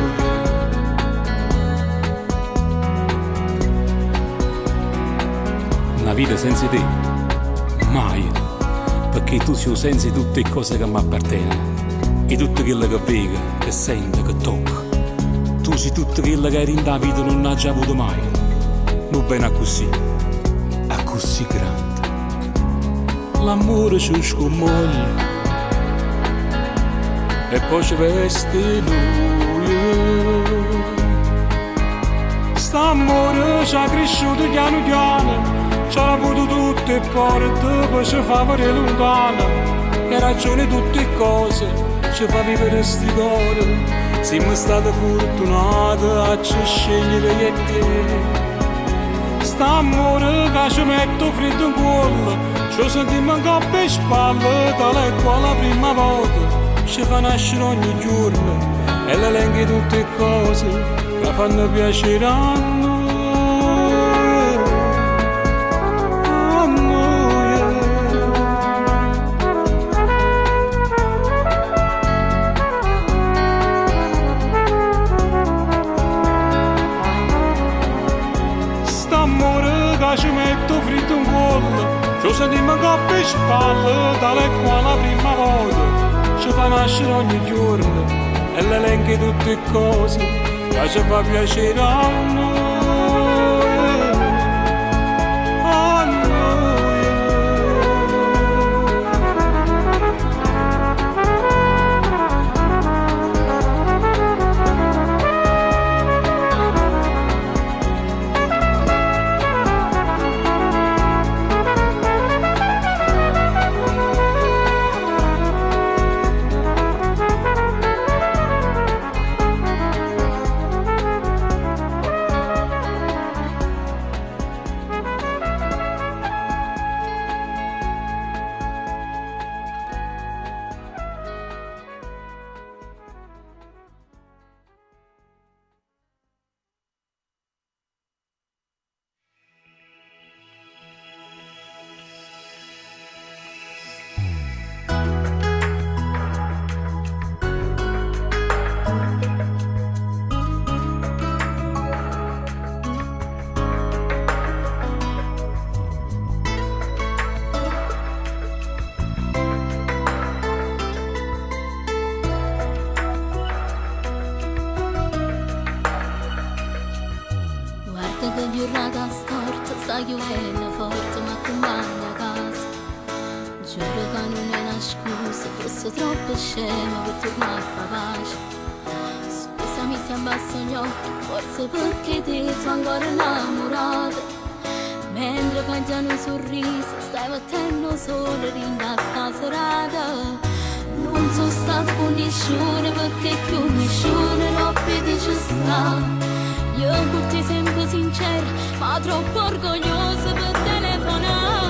Una vita senza te, mai, perché tu sei senza tutte le cose che mi appartengono e tutto quello che vedo, che sento, che tocco. Tu sei tutto quello che in da vita non ha già avuto mai, non bene a così grande. L'amore ci scommoglia e poi ci veste lui. St'amore ci ha cresciuto piano piano, ci ha avuto tutte e porte, poi ci fa vedere lontano. E ragione tutte cose, ci fa vivere sti cuore. Siamo stati fortunati a ci scegliere io e te. St'amore che ci mette freddo in cuore, ci sentiamo in coppa e spalle, tale e quale la prima volta. Ci fa nascere ogni giorno e l'elenchi tutte cose che fanno piacere a noi. St'amore che ci mette freddo in cuore, ci sentiamo in coppa e spalle, tale e quale la prima volta. Ci fa nascere ogni giorno e l'elenchi tutte cose che ci fa piacere a noi. A noi. giornata storta, sta chiudendo forte ma comanda a casa. Giuro che non è una scusa, forse troppo scema per tornare a fare pace. Scusa mi si abbasso gli occhi, forse perché ti sono ancora innamorata. Mentre mangiano un sorriso, stai battendo solo in sta serata. Non sono stata con nessuno perché più nessuno non dice sta. Io con te sempre sincera, ma troppo orgogliosa per telefonare.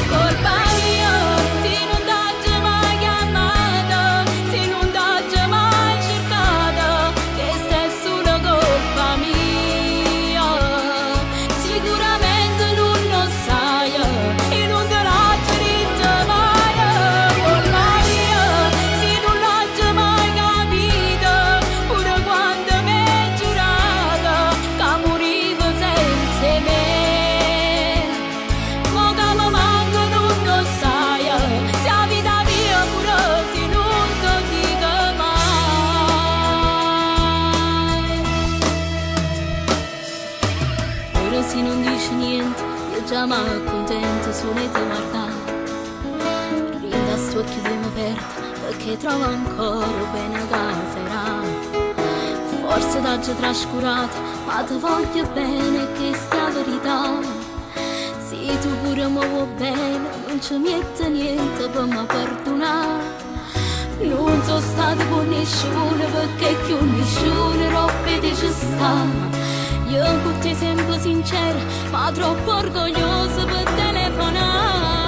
Colpa mia, se non t'ho mai chiamata, se non t'ho mai cercata, che stai solo colpa mia. Sicuramente non lo sai e non te l'ho detto mai. Colpa mia, se non l'ho mai capito, pure quando mi hai giurato che morivo senza me. Ma che mi manca non lo sai, se la vita mia pure se non te dico mai. Ora se non dici niente, io già mi accontento solo di guardare. Rinda sto occhio di me aperto, perché trovo ancora bene che sarà. Forse t'ho già trascurato, ma ti voglio bene, che sta verità. Se tu pure mi vuoi bene, non ci mette niente per mi perdonare. Non sono stata con nessuno perché più nessuno roba dice sta. Io con te sempre sincera, ma troppo orgogliosa per telefonare.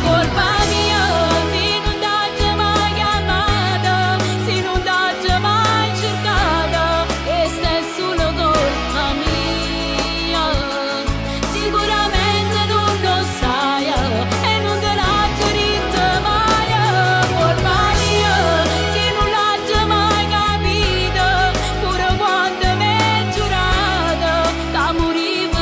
Colpa mia, se non t'ho mai chiamata, se non t'ho mai cercata, che stai solo colpa mia. Sicuramente non lo sai e non te l'ho detto mai. Colpa mia, se non l'ho mai capito, pure quando mi hai giurato che morivo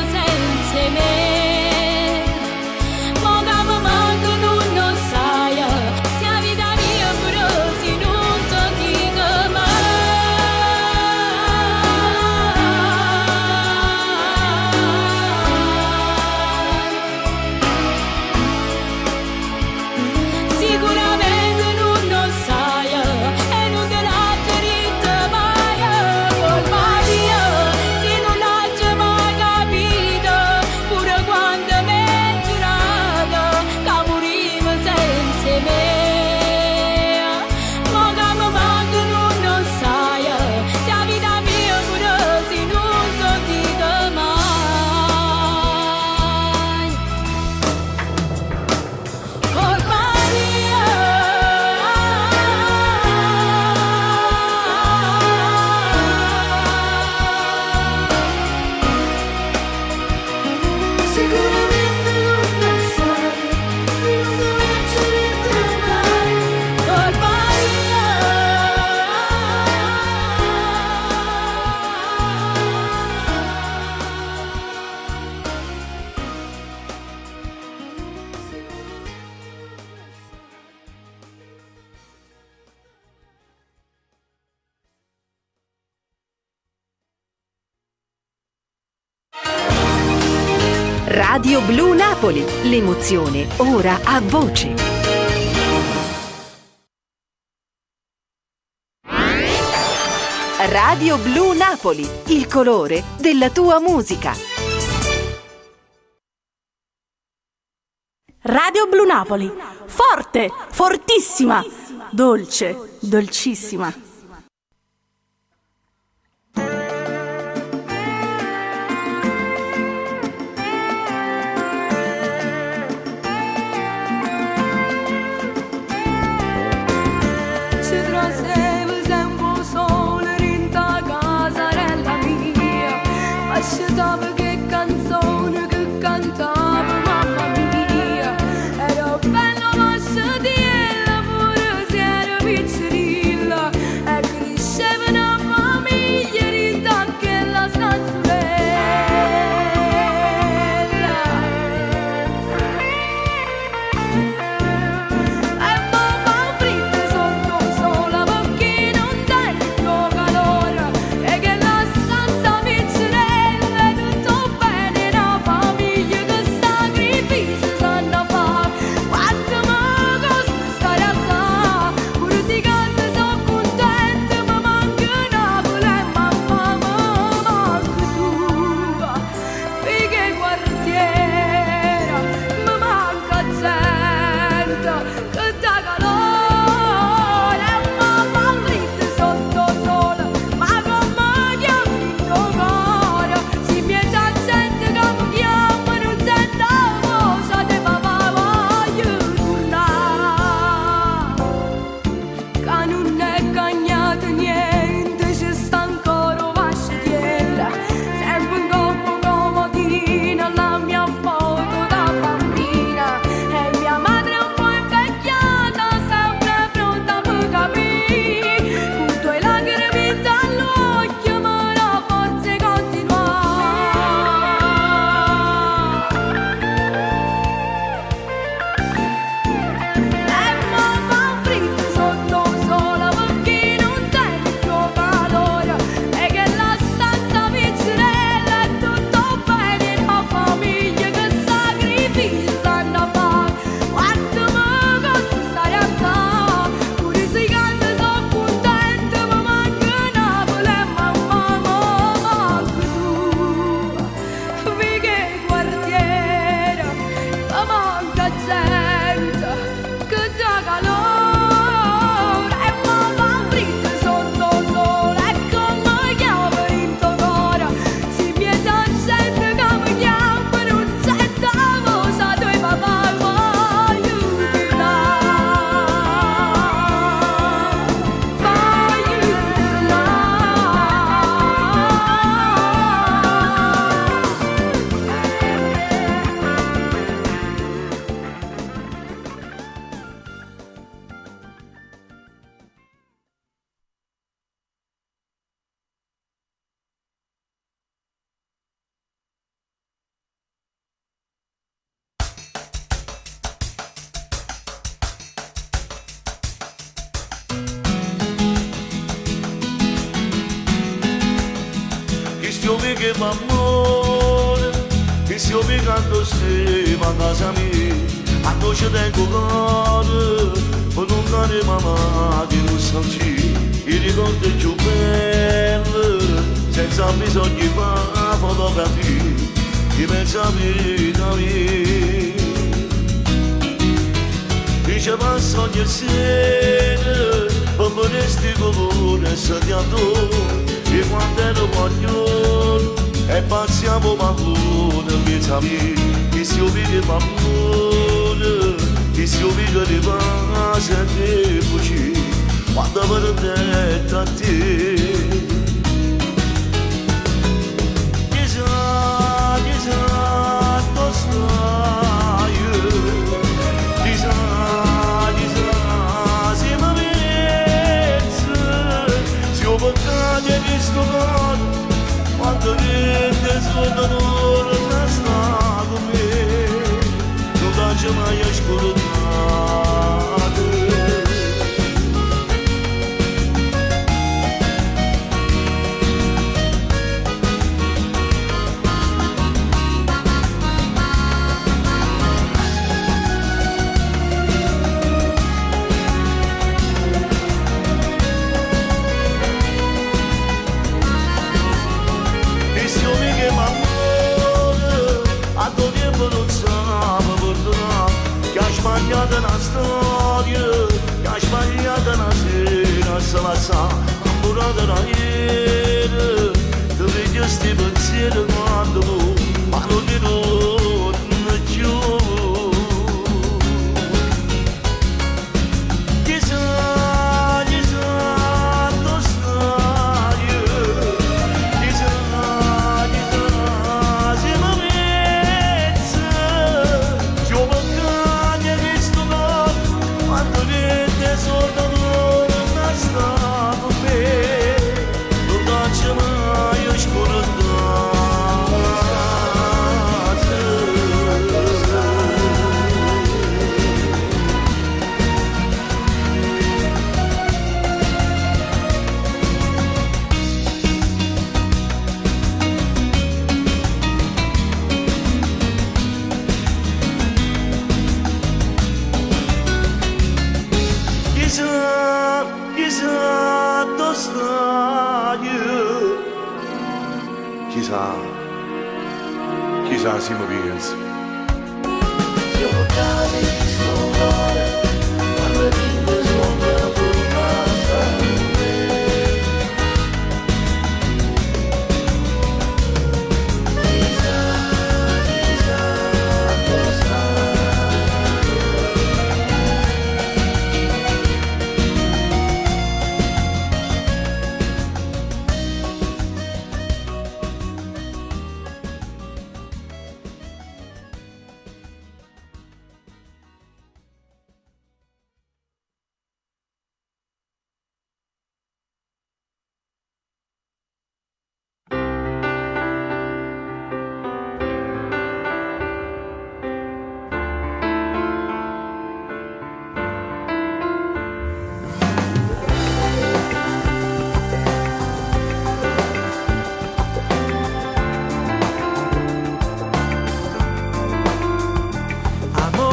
sicuramente non lo sai, non doverci ritrovare ormai. Radio Blu Napoli, l'emozione ora a voce. Radio Blu Napoli, il colore della tua musica. Radio Blu Napoli, forte, fortissima, dolce, dolcissima. Ci traseva sempre solo in ta casarella mia, asciutava che canzone che cantava mamma mia. Era bello posso dirla pure se era piccerilla, e cresceva una famiglia rinta che la che m'amore, che se io mi canto stiamo a casa mia, a noi ci tengo cuore, per non dare mamma di nostalgia, i ricordi più belli, senza bisogno di fare fotografie, di mezza vita mia. Dice passa ogni sera, per vedere colore e sediato, e quando ero maglione e passiamo pallone, miei amici, che si vede pallone, che si vede di pace e di fuci, quando perdete a te. Chissà, una storia che ha sbagliato una sera, se la sa, amburata da ieri, dove io sti pensieri quando ma non ti torno più. Chissà, si mi pensa. Io portavo il suo cuore, quando ti sogno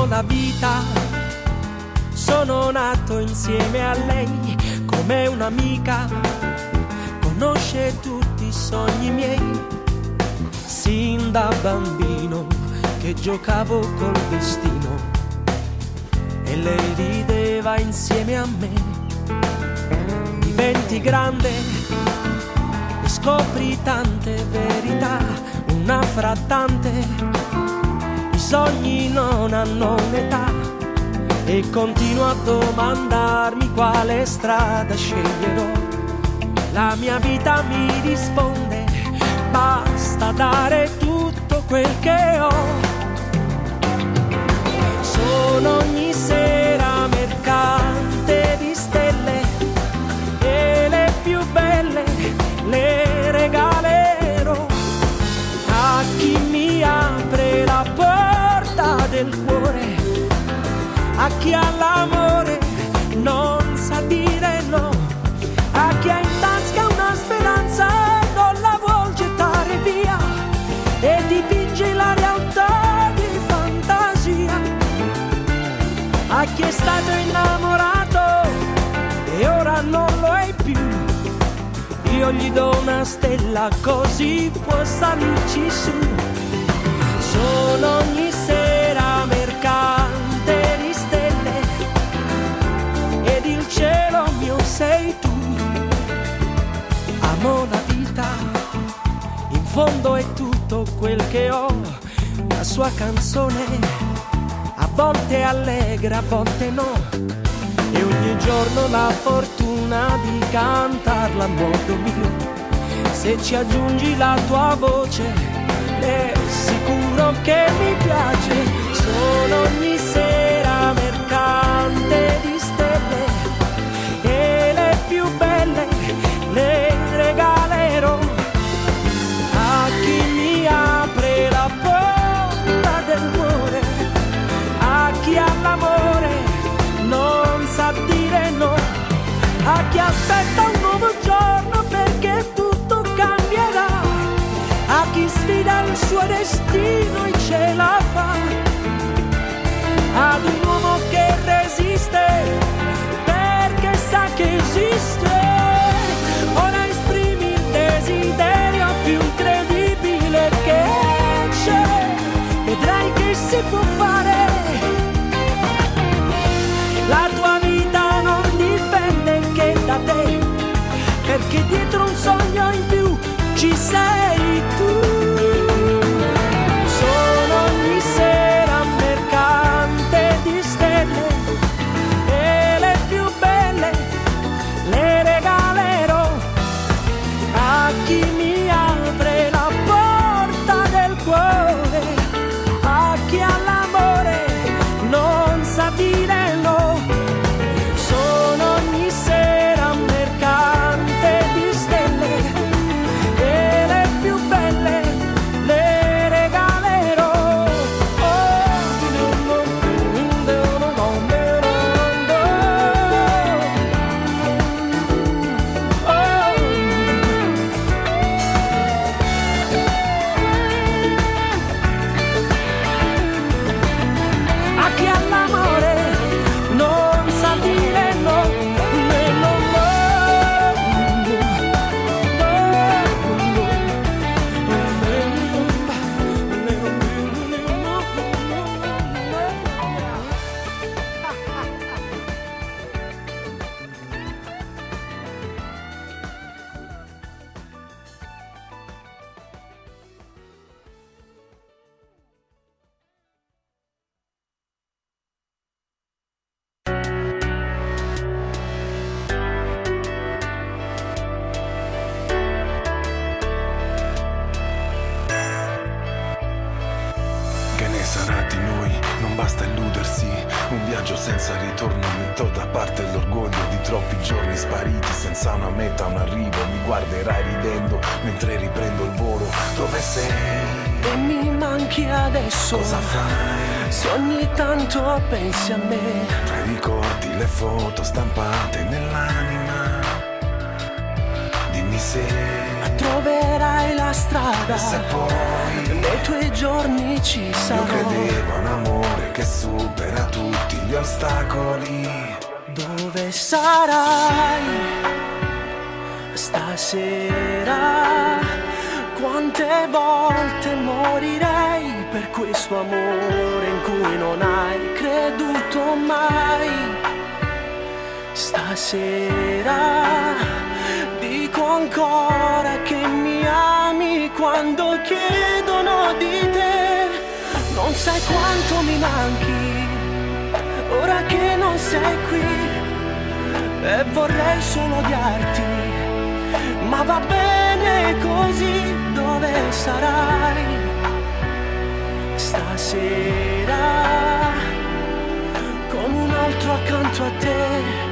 la vita, sono nato insieme a lei come un'amica, conosce tutti i sogni miei, sin da bambino che giocavo col destino e lei rideva insieme a me. Diventi grande e scopri tante verità, una fra tante. I sogni non hanno un'età e continuo a domandarmi quale strada sceglierò. La mia vita mi risponde, basta dare tutto quel che ho. Sono ogni sera mercante di stelle e le più belle le regalerò a chi mi apre la porta del cuore, a chi ha l'amore non sa dire no, a chi ha in tasca una speranza non la vuol gettare via e dipinge la realtà di fantasia, a chi è stato innamorato e ora non lo è più. Io gli do una stella così può salirci su. Sono ogni sera mercante di stelle ed il cielo mio sei tu. Amo la vita, in fondo è tutto quel che ho. La sua canzone a volte allegra, a volte no, e ogni giorno la fortuna di cantarla a modo mio. Se ci aggiungi la tua voce è sicuro che mi piace. Sono ogni sera mercante di stelle e le più belle le regalerò a chi mi apre la porta del cuore, a chi ha l'amore non sa dire no, a chi aspetta un nuovo giorno perché tutto cambierà, a chi sfida il suo destino e ce la fa, ad un uomo che resiste perché sa che esiste. Ora esprimi il desiderio più incredibile che c'è, vedrai che si può fare. sei tu. Sono ogni sera mercante di stelle e le più belle le regalerò a chi mi apre la porta del cuore, a chi all'amore non sa dire no. Sono ogni sera mercante di stelle e le più belle le regalerò. A chi all'amore non sa dire no, né no, Che ne sarà di noi? Non basta illudersi. Un viaggio senza ritorno, metto da parte l'orgoglio di troppi giorni spariti senza una meta, un arrivo. Mi guarderai ridendo mentre riprendo il volo. Dove sei? E mi manchi adesso. Cosa fai? Se ogni tanto pensi a me, Tra i ricordi, le foto stampate nell'anima. Dimmi se troverai la strada. E se poi nei tuoi giorni ci sarò. io credevo a un amore che supera tutti gli ostacoli. Dove sarai stasera? Quante volte morirei per questo amore in cui non hai creduto mai. Stasera dico ancora che mi ami quando chiedono di te. Non sai quanto mi manchi ora che non sei qui, e vorrei solo odiarti, ma va bene così. Dove sarai stasera con un altro accanto a te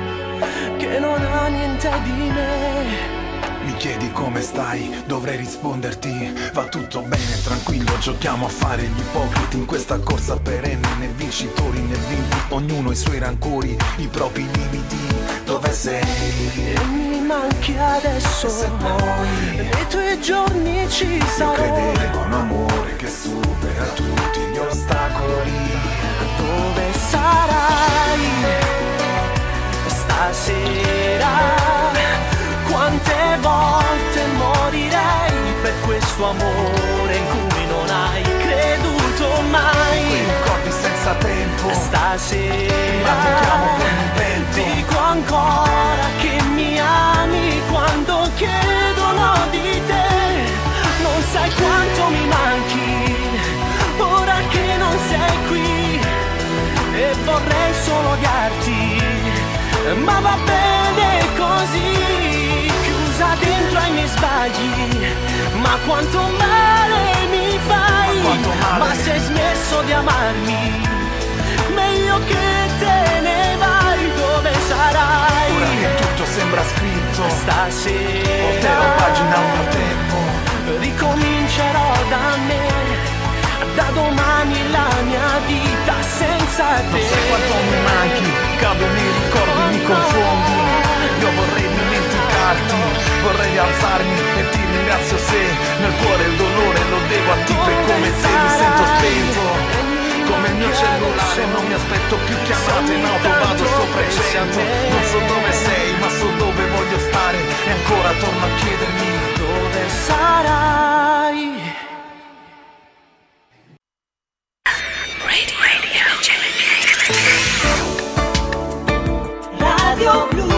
che non ha niente di me? Mi chiedi come stai, dovrei risponderti va tutto bene, tranquillo, giochiamo a fare gli ipocriti in questa corsa perenne, né vincitori né vinti, ognuno i suoi rancori, i propri limiti. Dove sei? E mi manchi adesso. E se poi nei tuoi giorni ci sarò. io credevo a un amore che supera tutti gli ostacoli. Dove sarai stasera? Quante volte morirei per questo amore in cui non hai creduto mai. Quei ricordi senza tempo. Stasera con un vento. dico ancora che mi ami quando chiedono di te. Non sai quanto mi manchi ora che non sei qui, e vorrei solo odiarti, ma va bene così. Chiusa dentro ai miei sbagli, ma quanto male mi fai. Ma se hai smesso di amarmi, meglio che te ne vai. Dove sarai? Ora che tutto sembra scritto, stasera volterò pagina al mio tempo. Ricomincerò da me, da domani la mia vita senza te. Non sai quanto mi manchi, cado nei ricordi, mi confondi. Io vorrei dimenticarti, vorrei alzarmi e ti ringrazio se nel cuore il dolore lo devo a tipe come te. Mi sento spento, come il mio cellulare, non mi aspetto più chiamate, in auto vado sopra il 100. Non so dove sei, ma so dove voglio stare, e ancora torno a chiedermi dove sarai. Radio Blu.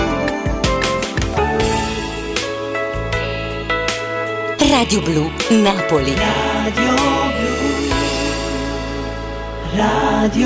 Radio Blu Napoli. Radio Blu. Radio